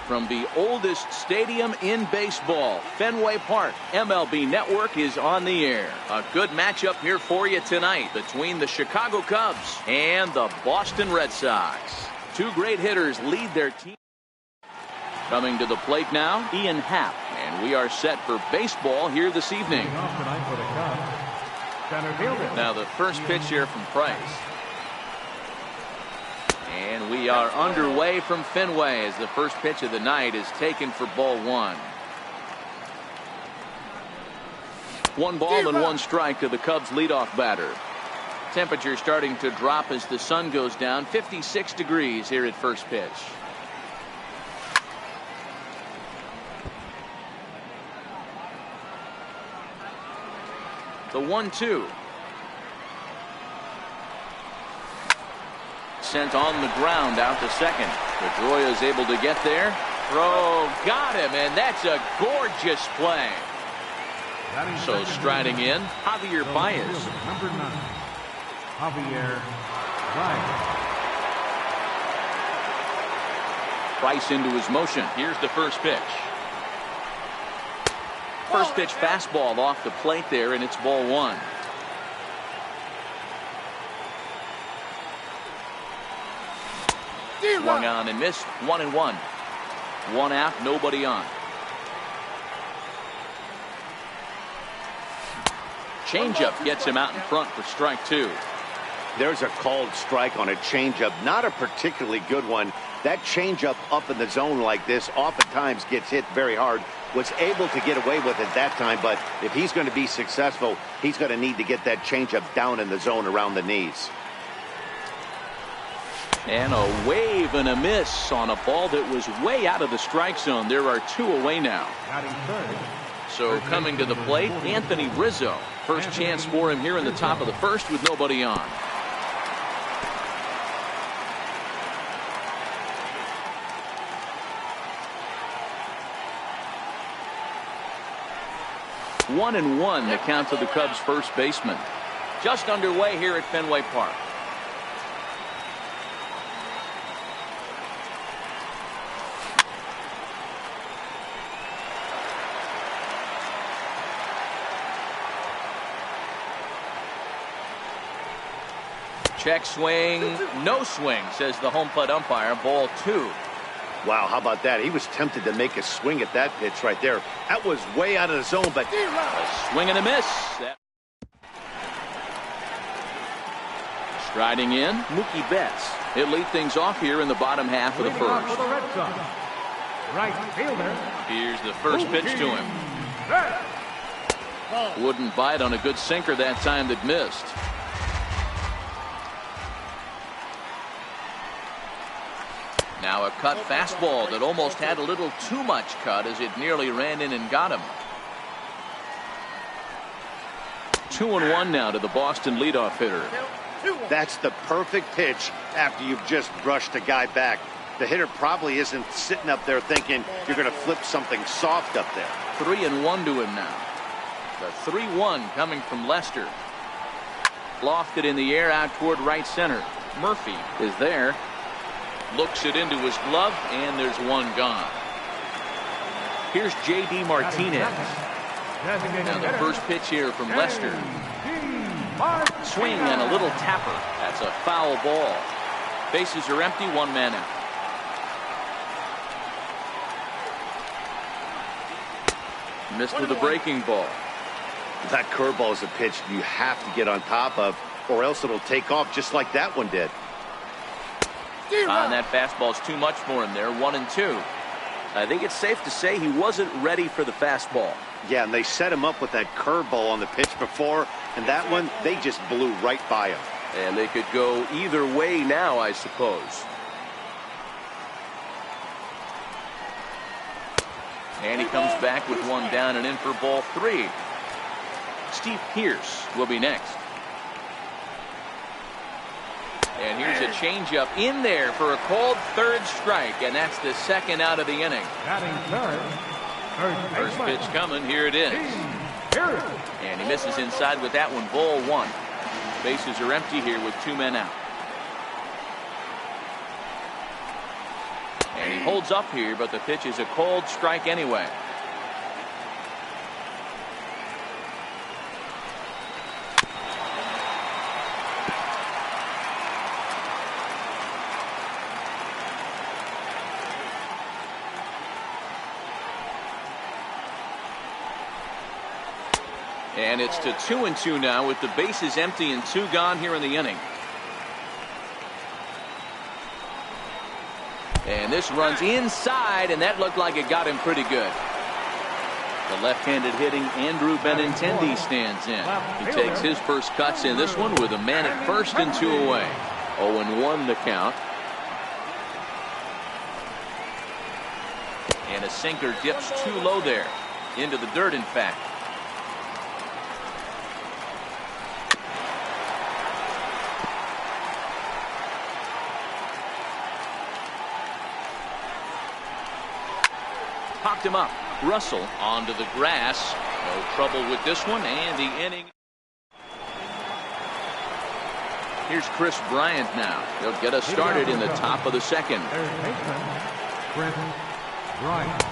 from the oldest stadium in baseball, Fenway Park. MLB Network is on the air. A good matchup here for you tonight between the Chicago Cubs and the Boston Red Sox. Two great hitters lead their team. Coming to the plate now, Ian Happ. And we are set for baseball here this evening. Now the first pitch here from Price. And we are underway from Fenway as the first pitch of the night is taken for ball one. 1 ball and 1 strike to the Cubs leadoff batter. Temperature starting to drop as the sun goes down. 56 degrees here at first pitch. The 1-2. Sent on the ground out to second. Pedroia is able to get there. Throw got him, and that's a gorgeous play. So striding in, Javier Baez. Number 9, Javier Baez. Price into his motion. Here's the first pitch. First pitch fastball off the plate there, and it's ball one. Swung on and missed. 1-1. 1 out, nobody on. Changeup gets him out in front for strike 2. There's a called strike on a changeup, not a particularly good one. That changeup up in the zone like this oftentimes gets hit very hard. Was able to get away with it that time, but if he's going to be successful, he's going to need to get that changeup down in the zone around the knees. And a wave and a miss on a ball that was way out of the strike zone. There are 2 away now. So coming to the plate, Anthony Rizzo. First chance for him here in the top of the first with nobody on. One and 1 the count to the Cubs first baseman. Just underway here at Fenway Park. Check swing, no swing, says the home plate umpire. Ball 2. Wow, how about that? He was tempted to make a swing at that pitch right there. That was way out of the zone, but a swing and a miss. Striding in, Mookie Betts. He'll lead things off here in the bottom half of the first. Right fielder. Here's the first pitch to him. Wouldn't bite on a good sinker that time that missed. Now a cut fastball that almost had a little too much cut as it nearly ran in and got him. 2-1 now to the Boston leadoff hitter. That's the perfect pitch after you've just brushed a guy back. The hitter probably isn't sitting up there thinking you're going to flip something soft up there. 3-1 to him now. The 3-1 coming from Lester. Lofted in the air out toward right center. Murphy is there. Looks it into his glove, and there's one gone. Here's J.D. Martinez. Now the first pitch here from Lester. Swing and a little tapper. That's a foul ball. Bases are empty, 1 man out. Missed with a breaking ball. That curveball is a pitch you have to get on top of, or else it'll take off just like that one did. And that fastball's too much for him there. 1-2. I think it's safe to say he wasn't ready for the fastball. Yeah, and they set him up with that curveball on the pitch before, and that one, they just blew right by him. And they could go either way now, I suppose. And he comes back with one down and in for ball 3. Steve Pearce will be next. And here's a changeup in there for a called third strike, and that's the second out of the inning. First pitch coming, here it is. And he misses inside with that one, ball 1. Bases are empty here with 2 men out. And he holds up here, but the pitch is a cold strike anyway. And it's to 2-2 now with the bases empty and 2 gone here in the inning. And this runs inside, and that looked like it got him pretty good. The left-handed hitting Andrew Benintendi stands in. He takes his first cuts in this one with a man at first and 2 away. 0-1 the count. And a sinker dips too low there. Into the dirt, in fact. Popped him up. Russell onto the grass. No trouble with this one, and the inning. Here's Chris Bryant now. He'll get us started in the top of the second.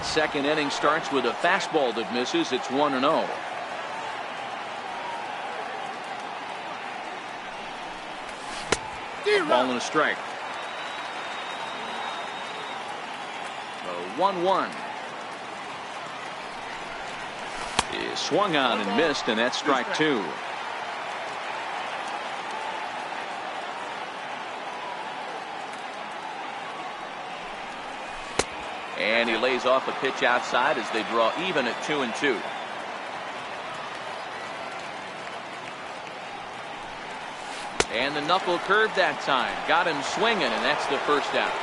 Second inning starts with a fastball that misses. It's 1-0. Ball and a strike. 1-1. Is swung on and missed, and that's strike 2. And he lays off a pitch outside as they draw even at 2-2. And the knuckle curve that time got him swinging, and that's the first out.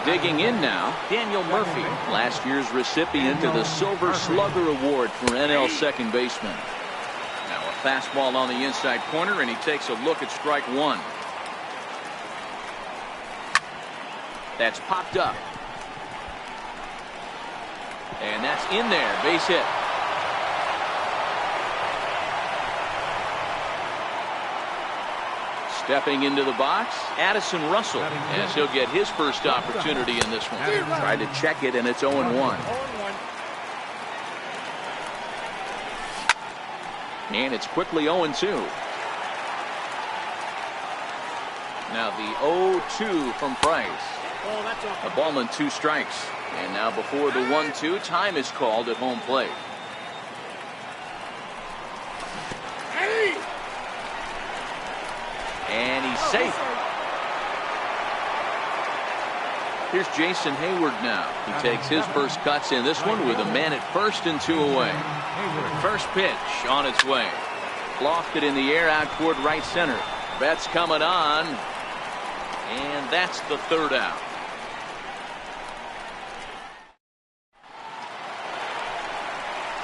Digging in now, Daniel Murphy, last year's recipient of the Silver Slugger Award for NL second baseman. Now a fastball on the inside corner, and he takes a look at strike 1. That's popped up. And that's in there, base hit. Stepping into the box, Addison Russell, as he'll get his first opportunity in this one. Tried to check it, and it's 0-1. And it's quickly 0-2. Now the 0-2 from Price. A ball and 2 strikes. And now before the 1-2, time is called at home plate. And he's safe. Here's Jason Hayward now. He takes his first cuts in this one with a man at first and 2 away. First pitch on its way. Lofted in the air out toward right center. Betts coming on. And that's the third out.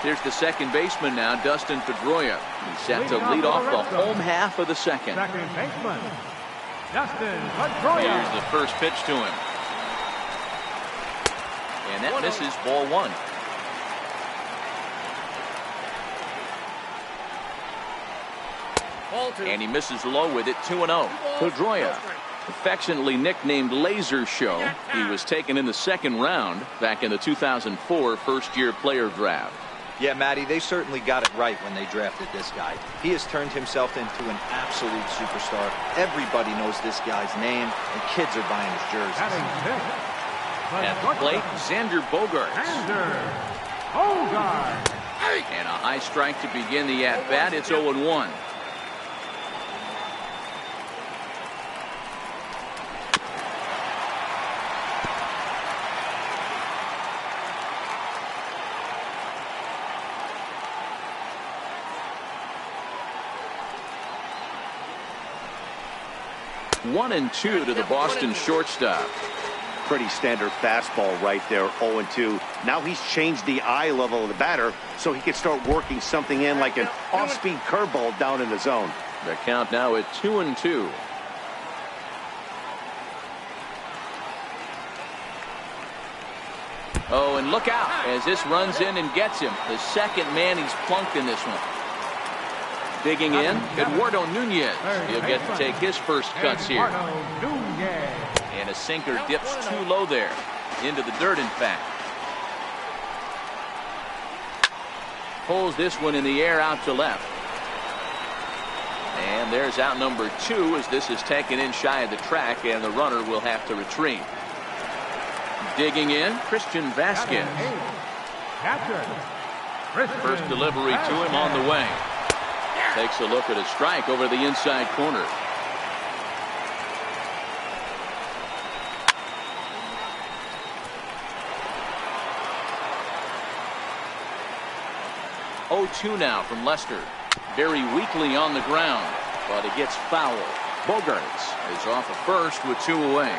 Here's the second baseman now, Dustin Pedroia. He's set to lead off the home half of the second. Second baseman, Dustin Pedroia. Here's the first pitch to him. And that misses, ball 1. And he misses low with it, 2-0. Pedroia, affectionately nicknamed Laser Show. He was taken in the second round back in the 2004 first-year player draft. Yeah, Matty, they certainly got it right when they drafted this guy. He has turned himself into an absolute superstar. Everybody knows this guy's name, and kids are buying his jerseys. At the plate, Xander Bogaerts. And a high strike to begin the at-bat. It's 0-1. One and 2 to the Boston shortstop. Pretty standard fastball right there, 0-2. Now he's changed the eye level of the batter so he can start working something in like an off-speed curveball down in the zone. The count now at 2-2. Oh, and look out as this runs in and gets him. The second man he's plunked in this one. Digging in, Eduardo Nunez. He'll get to take his first cuts here. And a sinker dips too low there. Into the dirt, in fact. Pulls this one in the air out to left. And there's out number 2 as this is taken in shy of the track, and the runner will have to retrieve. Digging in, Christian Vasquez. First delivery to him on the way. Takes a look at a strike over the inside corner. Oh, 2 now from Lester. Very weakly on the ground, but it gets foul. Bogarts is off of first with 2 away.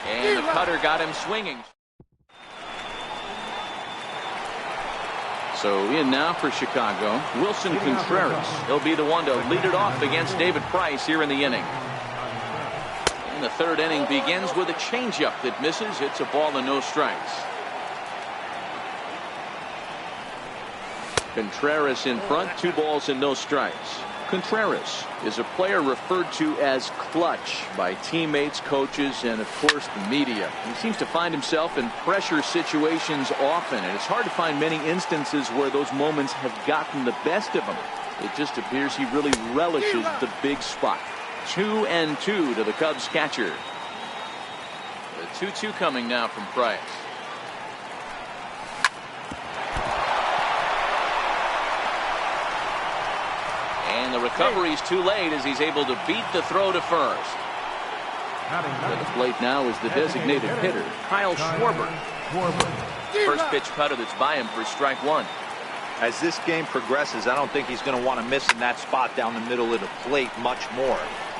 And the cutter got him swinging. So in now for Chicago, Wilson Contreras. He'll be the one to lead it off against David Price here in the inning. And the 3rd inning begins with a changeup that misses. It's a ball and no strikes. Contreras in front, 2 balls and no strikes. Contreras is a player referred to as clutch by teammates, coaches, and of course the media. He seems to find himself in pressure situations often, and it's hard to find many instances where those moments have gotten the best of him. It just appears he really relishes the big spot. 2-2 to the Cubs catcher. The 2-2 coming now from Price. And the recovery's too late as he's able to beat the throw to first. At the plate now is the designated hitter, Kyle Schwarber. First pitch cutter that's by him for strike 1. As this game progresses, I don't think he's going to want to miss in that spot down the middle of the plate much more.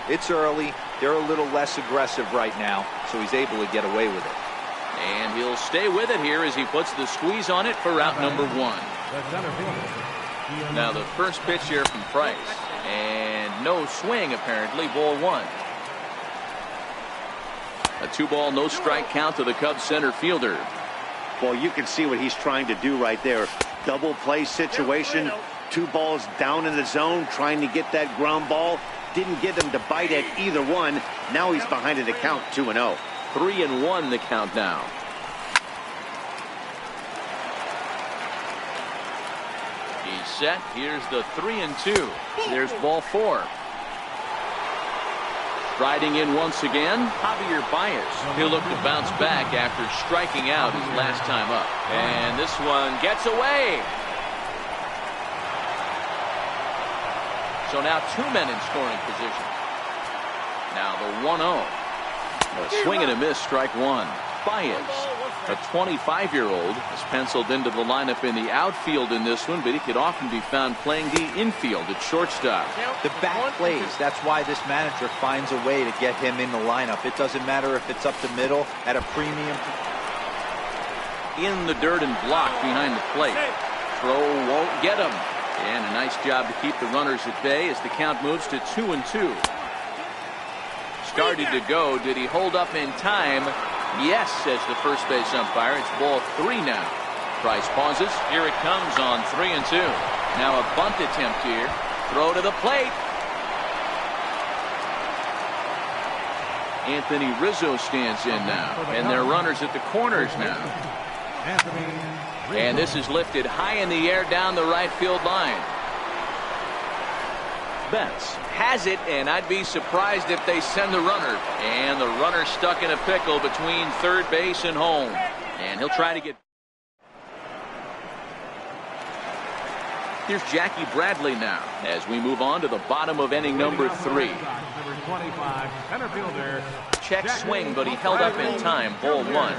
It's early. They're a little less aggressive right now, so he's able to get away with it. And he'll stay with it here as he puts the squeeze on it for route number 1. Now the first pitch here from Price, and no swing apparently, ball 1. A 2-ball no strike count to the Cubs center fielder. Well, you can see what he's trying to do right there. Double play situation, 2 balls down in the zone, trying to get that ground ball. Didn't get him to bite at either one. Now he's behind in the count, 2-0. 3-1 the count now. He's set. Here's the 3-2. There's ball 4. Riding in once again, Javier Baez. He'll look to bounce back after striking out his last time up. And this one gets away. So now 2 men in scoring position. Now the 1-0. A swing and a miss, strike 1. Baez, a 25-year-old, is penciled into the lineup in the outfield in this one, but he could often be found playing the infield at shortstop. The back plays, that's why this manager finds a way to get him in the lineup. It doesn't matter if it's up the middle at a premium. In the dirt and blocked behind the plate. Throw won't get him. And a nice job to keep the runners at bay as the count moves to 2-2. Started to go. Did he hold up in time? Yes, says the first base umpire. It's ball 3 now. Price pauses. Here it comes on 3-2. Now a bunt attempt here. Throw to the plate. Anthony Rizzo stands in now. And they're runners at the corners now. And this is lifted high in the air down the right field line. Betts has it, and I'd be surprised if they send the runner. And the runner stuck in a pickle between third base and home. And he'll try to get. Here's Jackie Bradley now as we move on to the bottom of inning number 3. Number 25, center fielder. Check swing, but he held up in time. Ball 1.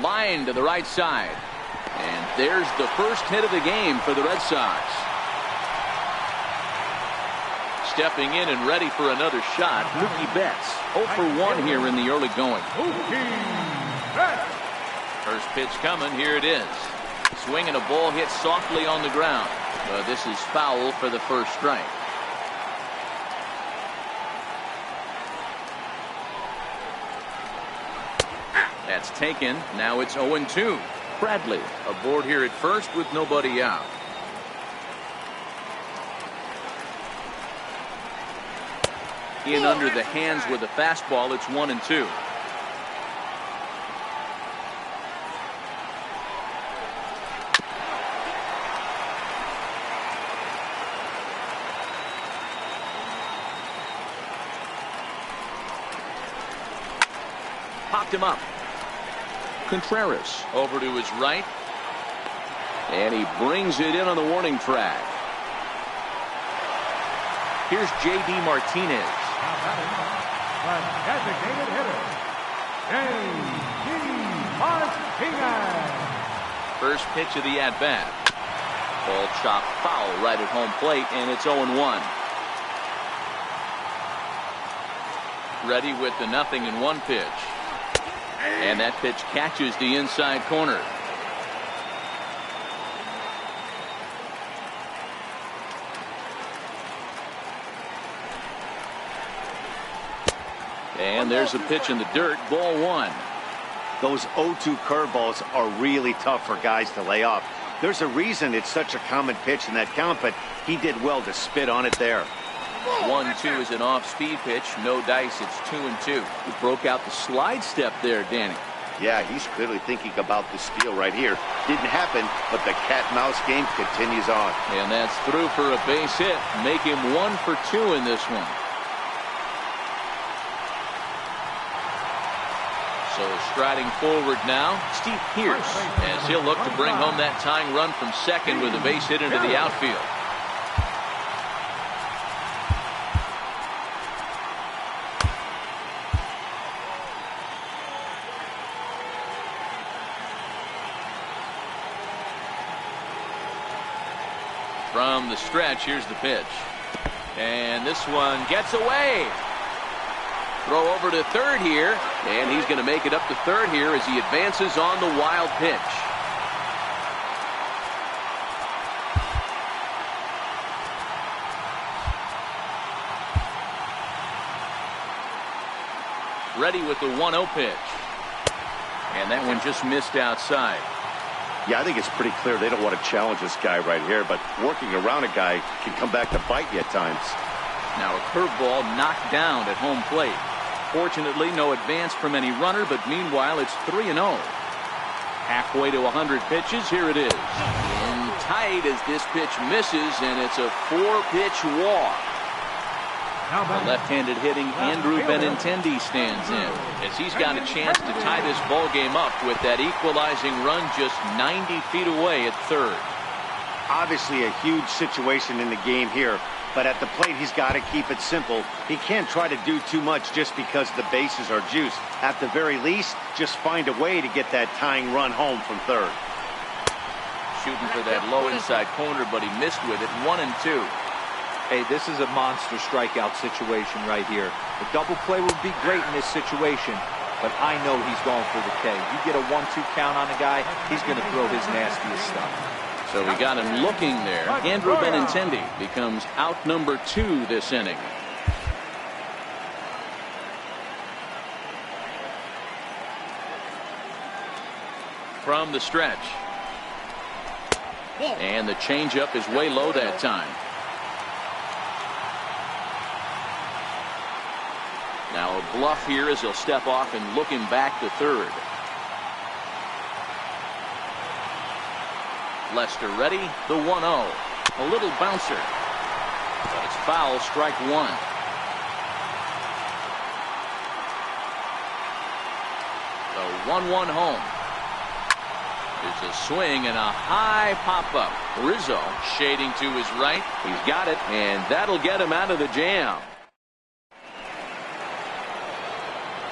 Line to the right side. And there's the first hit of the game for the Red Sox. Stepping in and ready for another shot, Mookie Betts. 0 for 1 here in the early going. First pitch coming. Here it is. Swing and a ball hit softly on the ground. But this is foul for the first strike. That's taken. Now it's 0-2. Bradley aboard here at first with nobody out. in under the hands with a fastball. It's 1-2. Popped him up. Contreras over to his right. And he brings it in on the warning track. Here's J.D. Martinez. Now batting, the designated hitter, J.D. Martinez. First pitch of the at-bat. Ball chopped foul right at home plate, and it's 0-1. Ready with the 0-1 pitch. And that pitch catches the inside corner. And there's a pitch in the dirt, ball 1. Those 0-2 curveballs are really tough for guys to lay off. There's a reason it's such a common pitch in that count, but he did well to spit on it there. 1-2 is an off-speed pitch. No dice. It's 2-2. He broke out the slide step there, Danny. Yeah, he's clearly thinking about the steal right here. Didn't happen, but the cat-mouse game continues on. And that's through for a base hit. Make him 1 for 2 in this one. So striding forward now, Steve Pierce, as he'll look to bring home that tying run from second with a base hit into the outfield. From the stretch, here's the pitch. And this one gets away. Throw over to third here, and he's going to make it up to third here as he advances on the wild pitch. Ready with the 1-0 pitch. And that one just missed outside. Yeah, I think it's pretty clear they don't want to challenge this guy right here, but working around a guy can come back to bite you at times. Now a curveball knocked down at home plate. Fortunately, no advance from any runner, but meanwhile, it's 3-0. Halfway to 100 pitches, here it is. In tight as this pitch misses, and it's a 4-pitch walk. The left-handed hitting Andrew Benintendi stands in as he's got a chance to tie this ball game up with that equalizing run just 90 feet away at third. Obviously a huge situation in the game here, but at the plate he's got to keep it simple. He can't try to do too much just because the bases are juiced. At the very least, just find a way to get that tying run home from third. Shooting for that low inside corner, but he missed with it. 1-2. Hey, this is a monster strikeout situation right here. The double play would be great in this situation, but I know he's going for the K. You get a 1-2 count on a guy, he's going to throw his nastiest stuff. So we got him looking there. Andrew Benintendi becomes out number 2 this inning. From the stretch. And the changeup is way low that time. Now a bluff here as he'll step off and look him back to third. Lester ready, the 1-0. A little bouncer. But it's foul, strike 1. The 1-1 home. There's a swing and a high pop-up. Rizzo shading to his right. He's got it, and that'll get him out of the jam.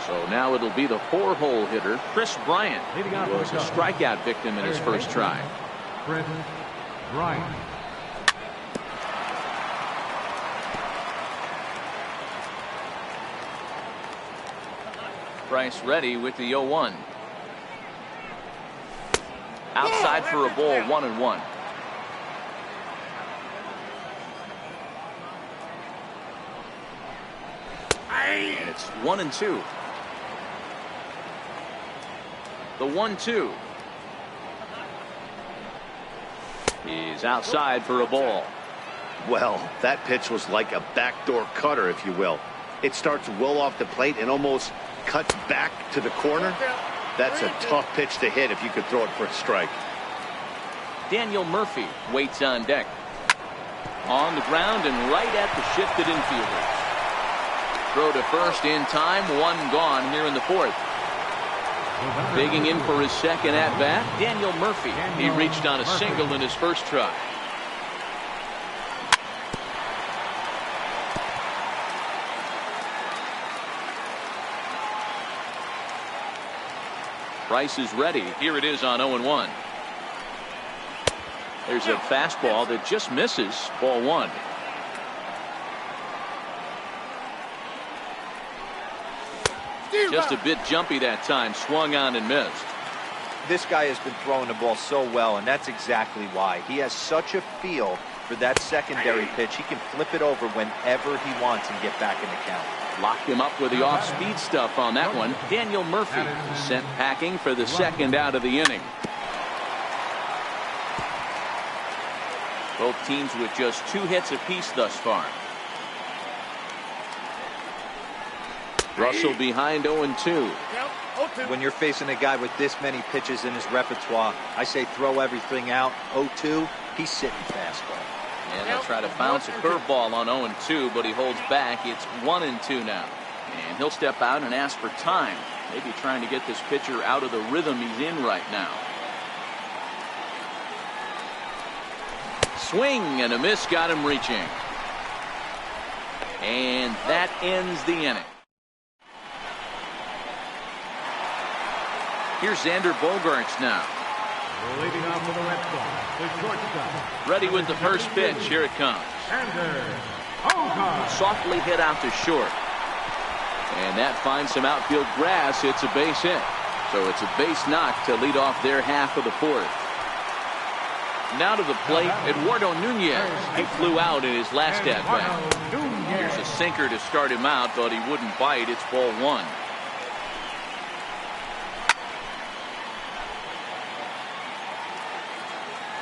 So now it'll be the 4-hole hitter, Chris Bryant, who was a strikeout victim in his first try. Chris Bryant. Price ready with the 0-1. Outside for a ball, 1-1. And it's 1-2. The 1-2. He's outside for a ball. Well, that pitch was like a backdoor cutter, if you will. it starts well off the plate and almost cuts back to the corner. That's a tough pitch to hit if you could throw it for a strike. Daniel Murphy waits on deck. On the ground and right at the shifted infielders. Throw to first in time, one gone here in the fourth. Digging in for his second at-bat, Daniel Murphy. He reached on a single in his first try. Price is ready. Here it is on 0-1. There's a fastball that just misses. Ball one. Just a bit jumpy that time. Swung on and missed. This guy has been throwing the ball so well, and that's exactly why. He has such a feel for that secondary pitch. He can flip it over whenever he wants and get back in the count. Locked him up with the off-speed stuff on that one. Daniel Murphy sent packing for the second out of the inning. Both teams with just 2 hits apiece thus far. Russell behind 0-2. When you're facing a guy with this many pitches in his repertoire, I say throw everything out. 0-2, he's sitting fastball. And they'll try to bounce a curveball on 0-2, but he holds back. It's 1-2 now. And he'll step out and ask for time. Maybe trying to get this pitcher out of the rhythm he's in right now. Swing and a miss got him reaching. And that ends the inning. Here's Xander Bogaerts now. Leading off with the Red Sox, the shortstop. Ready with the first pitch. Here it comes. Xander Bogaerts. Softly hit out to short. And that finds some outfield grass. It's a base hit. So it's a base knock to lead off their half of the fourth. Now to the plate, Eduardo Nunez. He flew out in his last at-bat. Here's a sinker to start him out, but he wouldn't bite. It's ball one.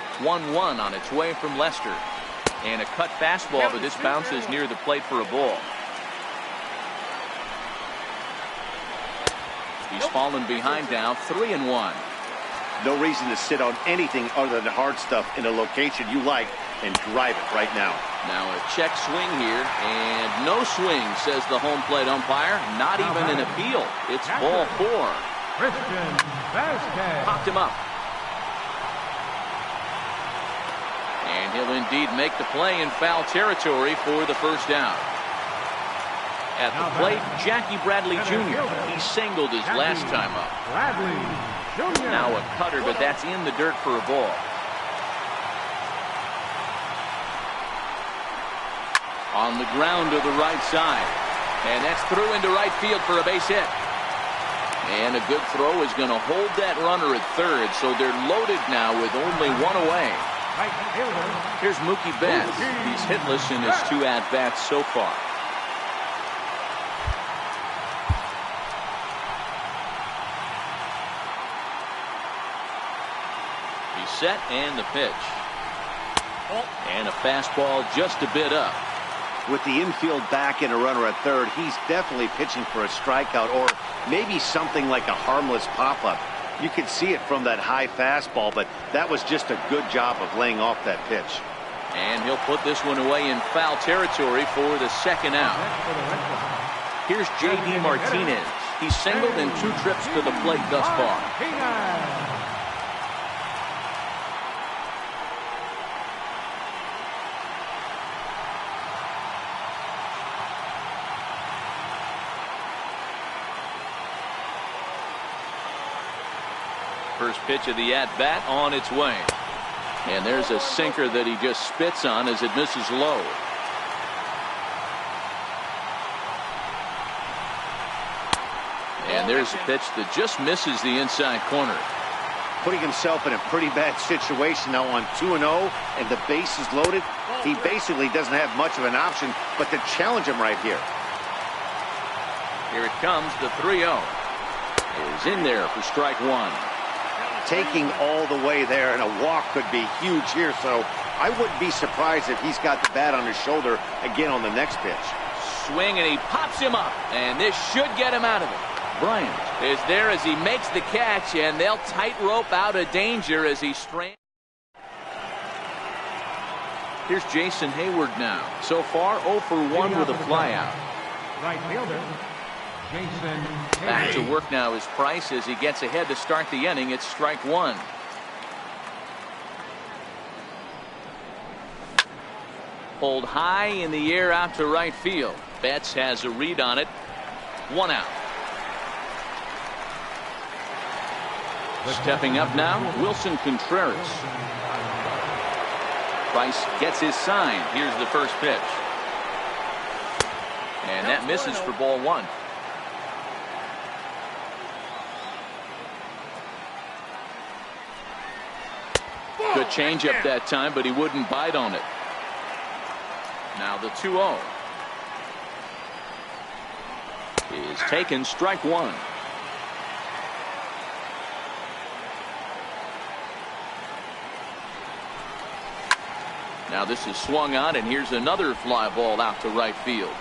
It's 1-1 on its way from Lester. And a cut fastball, but this bounces near the plate for a ball. He's fallen behind now, 3-1. No reason to sit on anything other than hard stuff in a location you like and drive it right now. Now a check swing here, and no swing, says the home plate umpire. Not even an appeal. It's ball four. Christian Vasquez. Popped him up. And he'll indeed make the play in foul territory for the first out. At the plate, Jackie Bradley Jr. He singled his last time up. Bradley Jr. Now a cutter, but that's in the dirt for a ball. On the ground to the right side. And that's through into right field for a base hit. And a good throw is going to hold that runner at third, so they're loaded now with only one away. Here's Mookie Betts. He's hitless in his 2 at-bats so far. He's set and the pitch. And a fastball just a bit up. With the infield back and a runner at third, he's definitely pitching for a strikeout or maybe something like a harmless pop-up. You could see it from that high fastball, but that was just a good job of laying off that pitch. And he'll put this one away in foul territory for the second out. Here's J.D. Martinez. He's singled in 2 trips to the plate thus far. First pitch of the at-bat on its way. And there's a sinker that he just spits on as it misses low. And there's a pitch that just misses the inside corner. Putting himself in a pretty bad situation now on 2-0 and the base is loaded. He basically doesn't have much of an option but to challenge him right here. Here it comes, the 3-0. Is in there for strike one. Taking all the way there, and a walk could be huge here, so I wouldn't be surprised if he's got the bat on his shoulder again on the next pitch. swing, and he pops him up. And this should get him out of it. Bryant is there as he makes the catch, and they'll tightrope out of danger as he strands. Here's Jason Hayward now. So far, 0 for 1 with a flyout. Right fielder, Jason Back to work now is Price as he gets ahead to start the inning. It's strike one. Pulled high in the air out to right field. Betts has a read on it. 1 out. Stepping up now, Wilson Contreras. Price gets his sign. Here's the first pitch. And that misses for ball 1. Good changeup that time, but he wouldn't bite on it. Now the 2-0 is taken, strike 1. Now this is swung on, and here's another fly ball out to right field.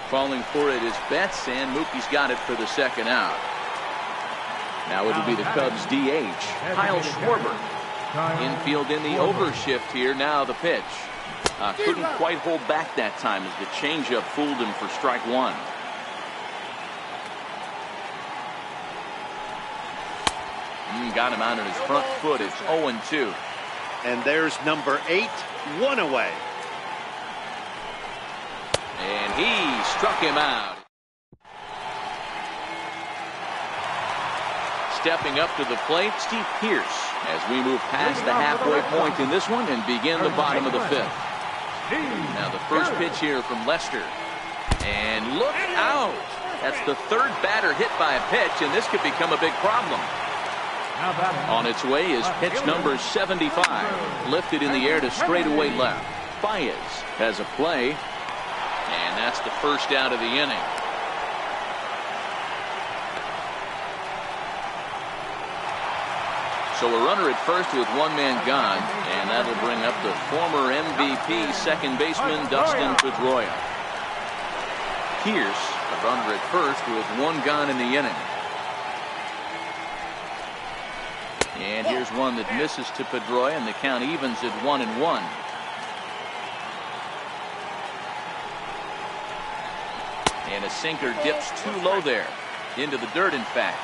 Calling for it is Betts, and Mookie's got it for the second out. Now it'll be the Cubs DH, Kyle Schwarber. Infield in the overshift here. Now the pitch. Couldn't quite hold back that time as the changeup fooled him for strike 1. Got him out on his front foot. It's 0-2. And there's number 8, 1 away. And he struck him out. Stepping up to the plate, Steve Pearce, as we move past the halfway point in this one and begin the bottom of the 5th. Now the first pitch here from Lester. And look out! That's the 3rd batter hit by a pitch, and this could become a big problem. On its way is pitch number 75. Lifted in the air to straightaway left. Baez has a play. And that's the first out of the inning. So a runner at first with 1 man gone, and that'll bring up the former MVP second baseman Dustin Pedroia. Pierce, a runner at first with 1 gone in the inning. And here's one that misses to Pedroia, and the count evens at 1-1. And a sinker dips too low there. Into the dirt, in fact.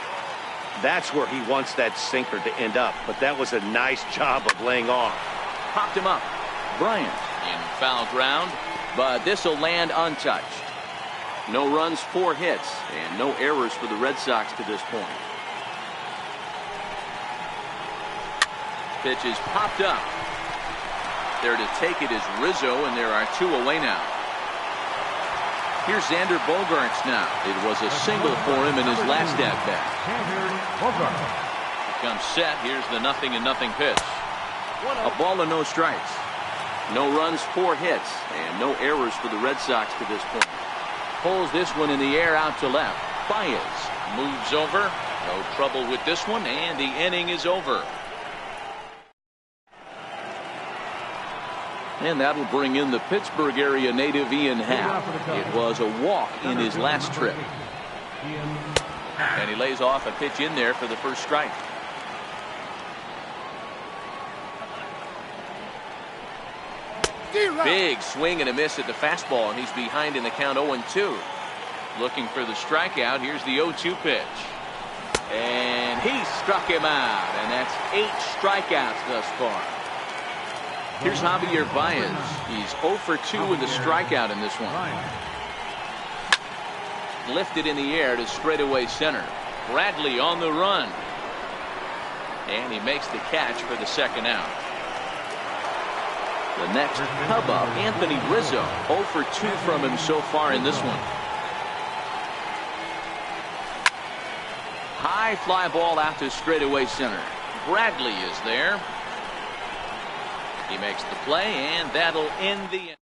That's where he wants that sinker to end up, but that was a nice job of laying off. Popped him up. Bryant in foul ground, but this will land untouched. No runs, 4 hits, and no errors for the Red Sox to this point. Pitch is popped up. There to take it is Rizzo, and there are 2 away now. Here's Xander Bogaerts now. It was a single for him in his last at-bat. Comes set. Here's the 0-0 pitch. A ball and no strikes. No runs, 4 hits, and no errors for the Red Sox to this point. Pulls this one in the air out to left. Baez moves over. No trouble with this one, and the inning is over. And that'll bring in the Pittsburgh area native Ian Happ. It was a walk in his last trip. And he lays off a pitch in there for the first strike. Big swing and a miss at the fastball, and he's behind in the count 0-2. Looking for the strikeout. Here's the 0-2 pitch. And he struck him out, and that's 8 strikeouts thus far. Here's Javier Baez. He's 0 for 2 with a strikeout in this one. Lifted in the air to straightaway center. Bradley on the run. And he makes the catch for the second out. The next Cub up, Anthony Rizzo. 0 for 2 from him so far in this one. High fly ball out to straightaway center. Bradley is there. He makes the play, and that'll end the inning.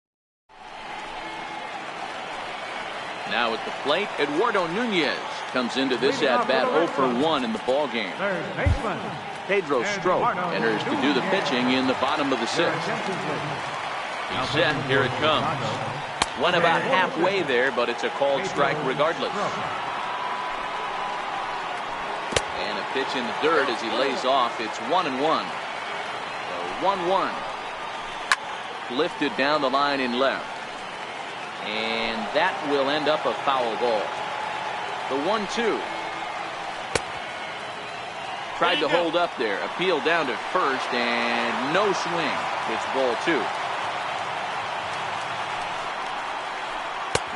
Now at the plate, Eduardo Nunez comes into this at-bat 0 for 1 in the ballgame. Pedro Strop enters to do the pitching in the bottom of the 6th. He's set. Here it comes. Went about halfway there, but it's a called strike regardless. And a pitch in the dirt as he lays off. It's 1-1. So 1-1. Lifted down the line in left. And that will end up a foul ball. The 1-2. Tried to hold up there. Appeal down to first and no swing. It's ball 2.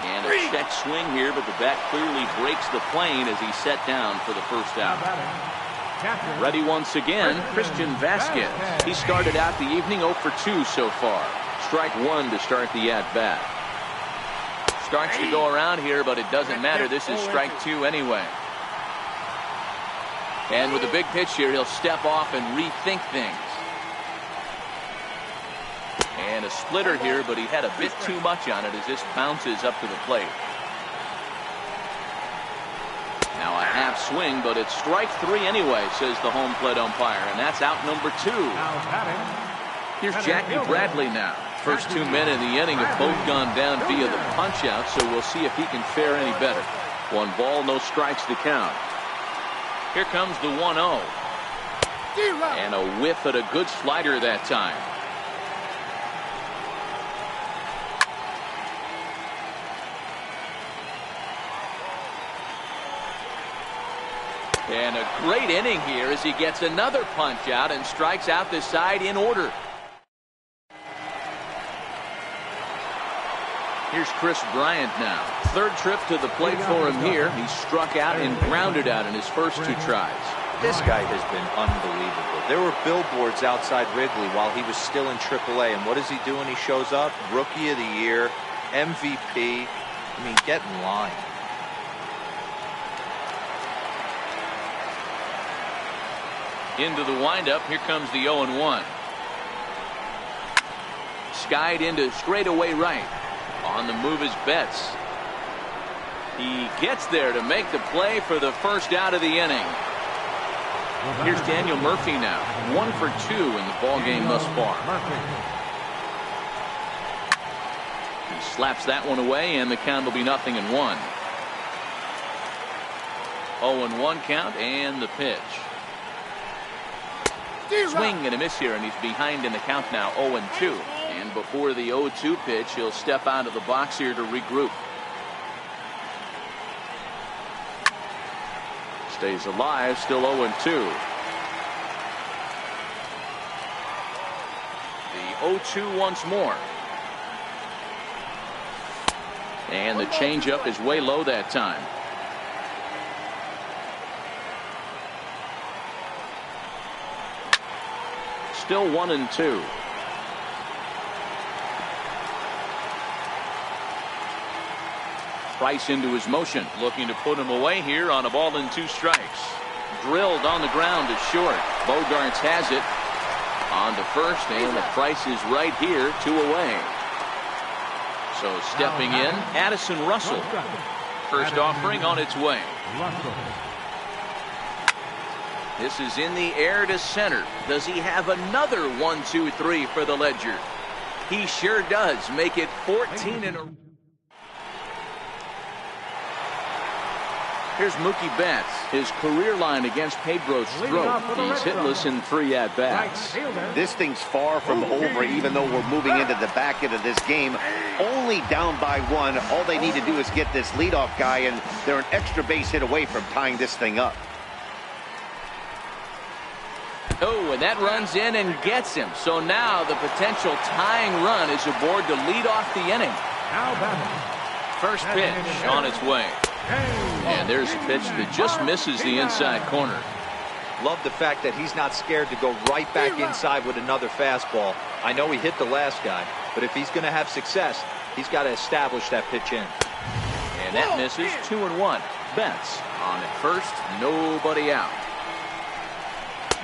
And a check swing here, but the bat clearly breaks the plane as he's set down for the first out. Ready once again, Christian Vasquez. He started out the evening 0 for 2 so far. Strike 1 to start the at-bat. Starts to go around here, but it doesn't matter. This is strike 2 anyway. And with a big pitch here, he'll step off and rethink things. And a splitter here, but he had a bit too much on it as this bounces up to the plate. Now a half swing, but it's strike 3 anyway, says the home plate umpire, and that's out number 2. Here's Jackie Bradley now. First 2 men in the inning have both gone down via the punch out, so we'll see if he can fare any better. 1 ball, no strikes to count. Here comes the 1-0. And a whiff at a good slider that time. And a great inning here as he gets another punch out and strikes out the side in order. Here's Chris Bryant now. 3rd trip to the plate for him here. He struck out and grounded out in his first 2 tries. This guy has been unbelievable. There were billboards outside Wrigley while he was still in AAA. And what does he do when he shows up? Rookie of the Year, MVP. I mean, get in line. Into the windup. Here comes the 0-1. Skied into straightaway right. On the move is Betts. He gets there to make the play for the first out of the inning. Here's Daniel Murphy now. 1 for 2 in the ball game thus far. He slaps that one away, and the count will be 0-1. 0-1 count, and the pitch. Swing and a miss here, and he's behind in the count now, 0-2. And before the 0-2 pitch, he'll step out of the box here to regroup. Stays alive, still 0-2. The 0-2 once more. And the changeup is way low that time. Still 1-2. Price into his motion, looking to put him away here on a ball and 2 strikes. Drilled on the ground to short. Bogarts has it. On to first, and the Price is right here, 2 away. So stepping in, Addison Russell. First offering on its way. This is in the air to center. Does he have another 1-2-3 for the Ledger? He sure does. Make it 14 in a row. Here's Mookie Betts. His career line against Pedro Strop. He's hitless in 3 at-bats. This thing's far from over, even though we're moving into the back end of this game. Only down by 1. All they need to do is get this leadoff guy, and they're an extra base hit away from tying this thing up. Oh, and that runs in and gets him. So now the potential tying run is aboard to lead off the inning. First pitch on its way. And there's a pitch that just misses the inside corner. Love the fact that he's not scared to go right back inside with another fastball. I know he hit the last guy, but if he's going to have success, he's got to establish that pitch in. And that misses. 2-1. Betts on at first, nobody out.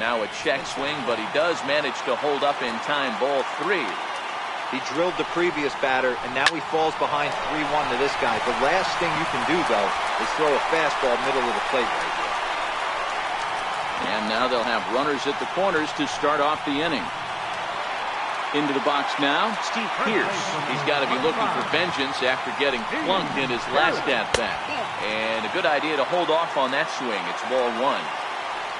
Now a check swing, but he does manage to hold up in time. Ball 3. He drilled the previous batter, and now he falls behind 3-1 to this guy. The last thing you can do, though, is throw a fastball middle of the plate right here. And now they'll have runners at the corners to start off the inning. Into the box now, Steve Pierce. He's got to be looking for vengeance after getting plunked in his last at-bat. And a good idea to hold off on that swing. It's ball 1.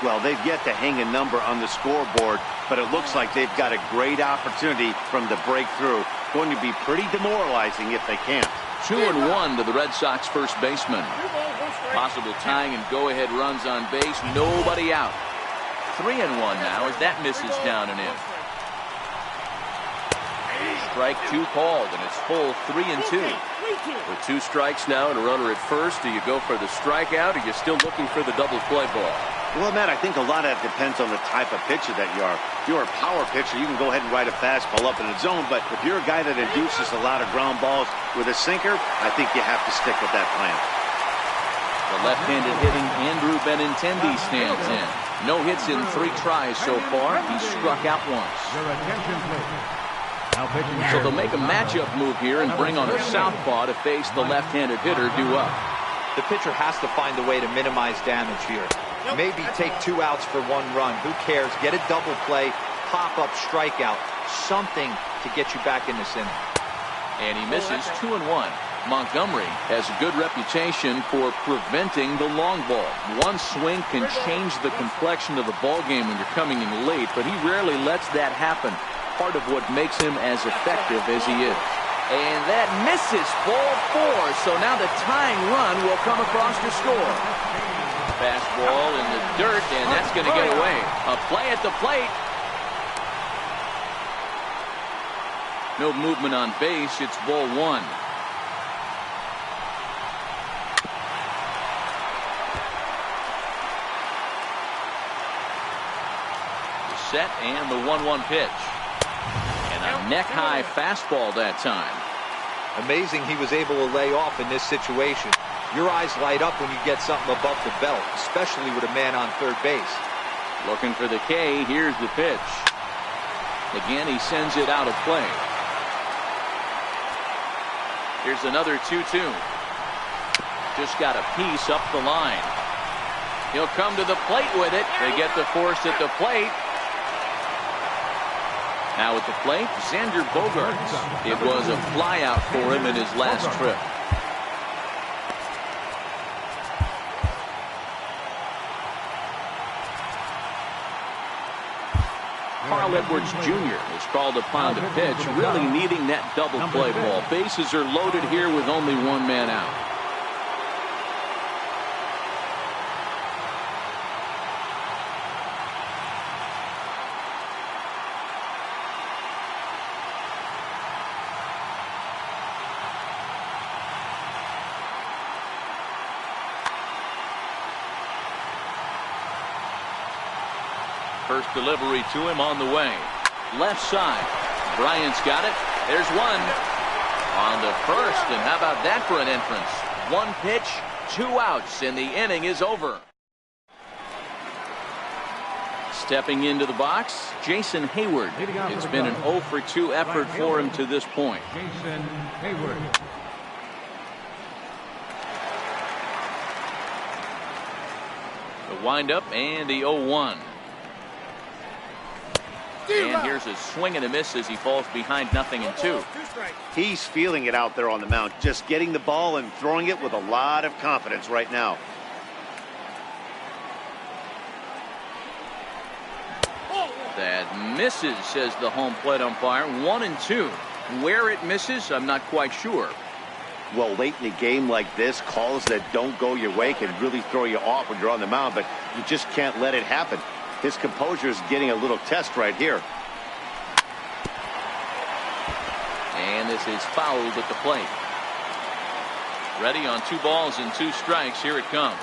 Well, they've yet to hang a number on the scoreboard, but it looks like they've got a great opportunity from the breakthrough. Going to be pretty demoralizing if they can't. 2-1 to the Red Sox first baseman. Possible tying and go-ahead runs on base. Nobody out. 3-1 now as that misses down and in. Strike 2 called, and it's full 3-2. With 2 strikes now and a runner at first, do you go for the strikeout, or are you still looking for the double play ball? Well, Matt, I think a lot of that depends on the type of pitcher that you are. If you're a power pitcher, you can go ahead and ride a fastball up in the zone, but if you're a guy that induces a lot of ground balls with a sinker, I think you have to stick with that plan. The left-handed hitting Andrew Benintendi stands in. No hits in 3 tries so far. He's struck out once. Your attention, please. Now pitching. So they'll make a matchup move here and bring on a southpaw to face the left-handed hitter due up. The pitcher has to find a way to minimize damage here. Maybe take 2 outs for 1 run. Who cares? Get a double play, pop-up strikeout, something to get you back in this inning. And he misses 2-1. Montgomery has a good reputation for preventing the long ball. One swing can change the complexion of the ball game when you're coming in late, but he rarely lets that happen. Part of what makes him as effective as he is. And that misses ball 4. So now the tying run will come across to score. Fastball in the dirt, and that's going to get away. A play at the plate. No movement on base. It's ball 1. The set and the 1-1 pitch. A neck-high fastball that time. Amazing he was able to lay off in this situation. Your eyes light up when you get something above the belt, especially with a man on third base. Looking for the K. Here's the pitch. Again, he sends it out of play. Here's another 2-2. Just got a piece up the line. He'll come to the plate with it. They get the force at the plate. Now at the plate, Xander Bogaerts. It was a flyout for him in his last trip. Carl Edwards Jr. is called upon to pitch, really needing that double play ball. Bases are loaded here with only 1 man out. First delivery to him on the way. Left side. Bryant's got it. There's one. On the first, and how about that for an entrance? 1 pitch, 2 outs, and the inning is over. Stepping into the box, Jason Hayward. It's been an 0 for 2 effort for him to this point. Jason Hayward. The windup and the 0-1. And here's a swing and a miss as he falls behind 0-2. He's feeling it out there on the mound, just getting the ball and throwing it with a lot of confidence right now. That misses, says the home plate umpire. 1-2. Where it misses, I'm not quite sure. Well, late in a game like this, calls that don't go your way can really throw you off when you're on the mound, but you just can't let it happen. His composure is getting a little test right here. And this is fouled at the plate. Ready on 2 balls and 2 strikes. Here it comes.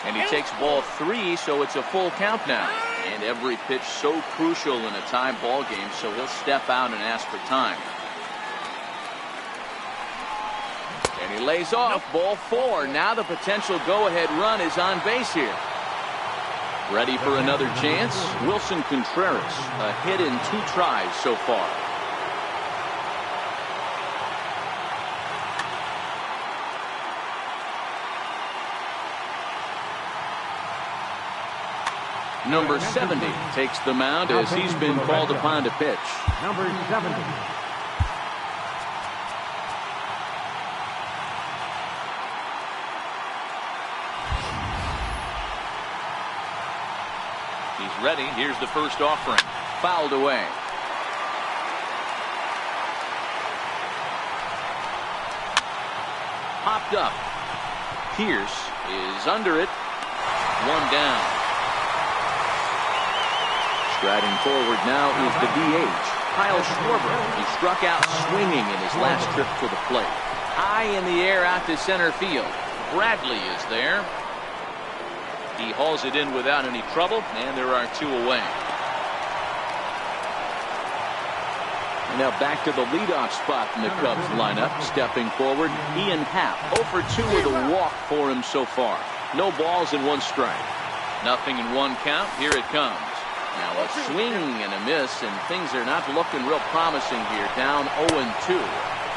And he takes ball 3, so it's a full count now. And every pitch so crucial in a tie ball game, so he'll step out and ask for time. And he lays off. Ball 4. Now the potential go-ahead run is on base here. Ready for another chance? Wilson Contreras, a hit in 2 tries so far. Number 70 takes the mound as he's been called upon to pitch. Number 70. He's ready. Here's the first offering. Fouled away. Popped up. Pierce is under it. One down. Striding forward now is the DH, Kyle Schwarber. He struck out swinging in his last trip to the plate. High in the air out to center field. Bradley is there. He hauls it in without any trouble, and there are two away. Now back to the leadoff spot in the Cubs lineup. Stepping forward, Ian Happ. 0 for 2 with a walk for him so far. No balls and 1 strike. Nothing in 1 count. Here it comes. Now a swing and a miss, and things are not looking real promising here. Down 0-2.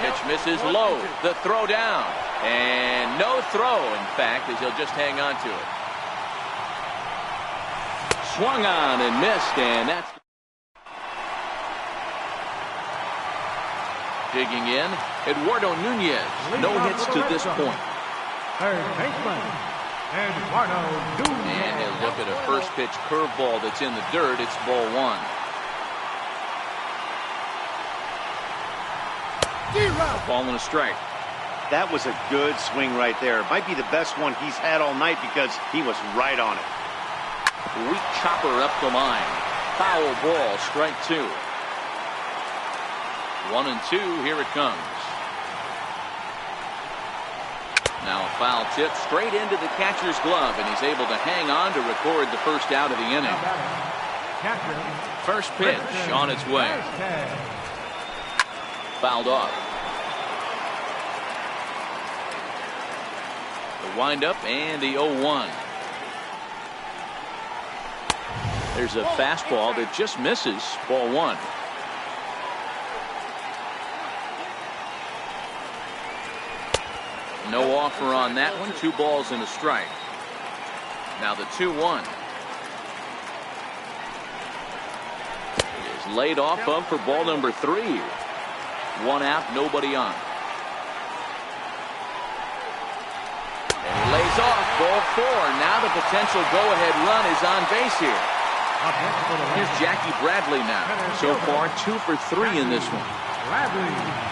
Pitch misses low. The throw down. And no throw, in fact, as he'll just hang on to it. Swung on and missed, and that's... Digging in, Eduardo Nunez. No hits to this point. Third baseman, Eduardo Nunez. And he'll look at a first pitch curveball that's in the dirt. It's ball 1. Ball and a strike. That was a good swing right there. Might be the best one he's had all night because he was right on it. Weak chopper up the line. Foul ball, strike 2. 1-2, here it comes. Now a foul tip straight into the catcher's glove, and he's able to hang on to record the first out of the inning. First pitch on its way. Fouled off. The windup and the 0-1. There's a fastball that just misses. Ball 1. No offer on that one. 2 balls and a strike. Now the 2-1. Is laid off of for ball number 3. 1 out, nobody on. And he lays off. Ball 4. Now the potential go-ahead run is on base here. Here's Jackie Bradley now. So far 2 for 3 in this one.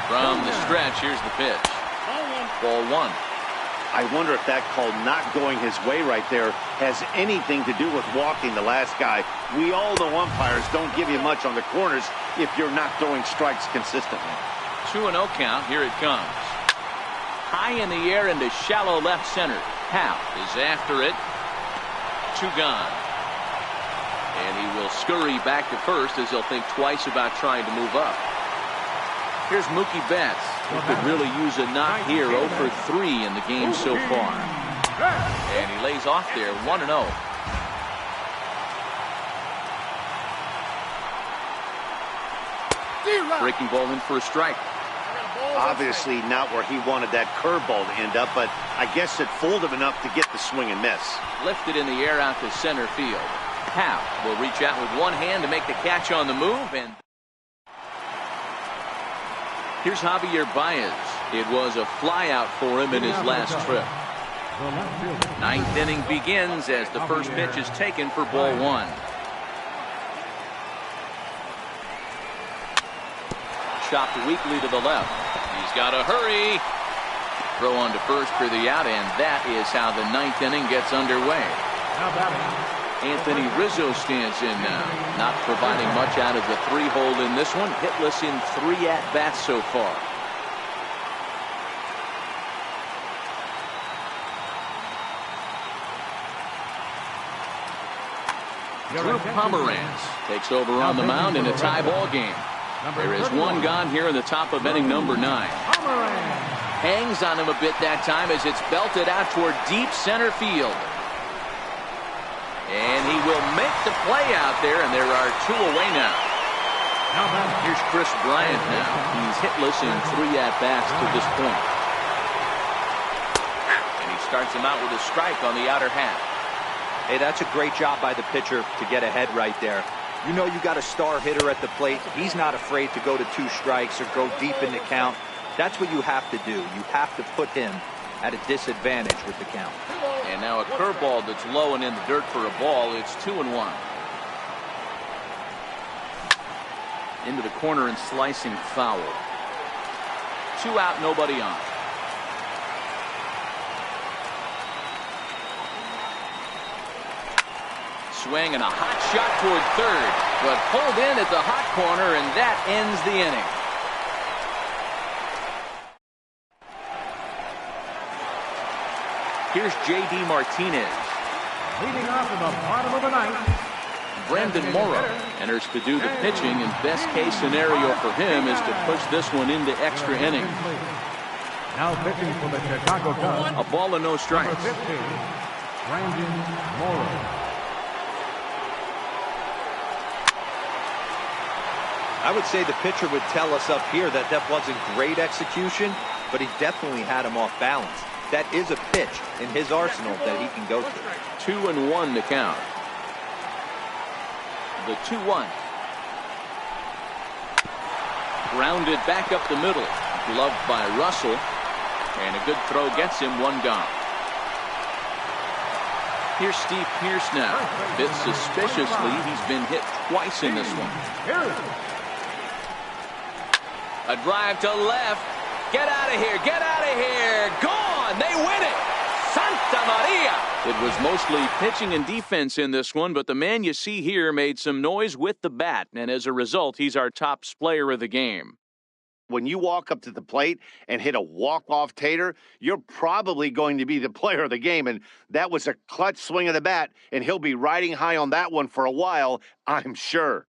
From the stretch, here's the pitch. Ball 1. I wonder if that call not going his way right there has anything to do with walking the last guy. We all know umpires don't give you much on the corners if you're not throwing strikes consistently. 2-0 count. Here it comes. High in the air into shallow left center. Happ is after it. 2 gone. And he will scurry back to first as he'll think twice about trying to move up. Here's Mookie Betts. He could really use a knock here. 0 for 3 in the game so far. And he lays off there. 1-0. Breaking ball in for a strike. Obviously not where he wanted that curveball to end up, but I guess it fooled him enough to get the swing and miss. Lifted in the air out to center field. Happ will reach out with one hand to make the catch on the move, and here's Javier Baez. It was a flyout for him in his last trip. 9th inning begins as the first pitch is taken for ball 1. Chopped weakly to the left. He's got to hurry. Throw on to first for the out, and that is how the 9th inning gets underway. Anthony Rizzo stands in now, not providing much out of the 3-hole in this one. Hitless in 3 at-bats so far. Drew Pomeranz takes over on the mound in a tie ball game. There is 1 gone here in the top of inning number 9. Hangs on him a bit that time as it's belted out toward deep center field. And he will make the play out there, and there are 2 away now. Here's Chris Bryant now. He's hitless in 3 at-bats to this point. And he starts him out with a strike on the outer half. Hey, that's a great job by the pitcher to get ahead right there. You know you got a star hitter at the plate. He's not afraid to go to 2 strikes or go deep in the count. That's what you have to do. You have to put him at a disadvantage with the count. And now a curveball that's low and in the dirt for a ball. It's 2-1. Into the corner and slicing foul. 2 out, nobody on. Swing and a hot shot toward third, but pulled in at the hot corner, and that ends the inning. Here's J.D. Martinez. Leading off in the bottom of the ninth. Brandon Morrow enters to do the pitching, and best case scenario for him is to push this one into extra innings. Now pitching for the Chicago Cubs. A ball and no strikes. Number 15, Brandon Morrow. I would say the pitcher would tell us up here that wasn't great execution, but he definitely had him off balance. That is a pitch in his arsenal that he can go to. 2-1 to count. The 2-1. Grounded back up the middle. Gloved by Russell. And a good throw gets him, 1 gone. Here's Steve Pearce now. A bit suspiciously, he's been hit twice in this one. A drive to left. Get out of here. Get out of here. Gone. They win it. Santa Maria. It was mostly pitching and defense in this one, but the man you see here made some noise with the bat, and as a result, he's our top player of the game. When you walk up to the plate and hit a walk-off tater, you're probably going to be the player of the game, and that was a clutch swing of the bat, and he'll be riding high on that one for a while, I'm sure.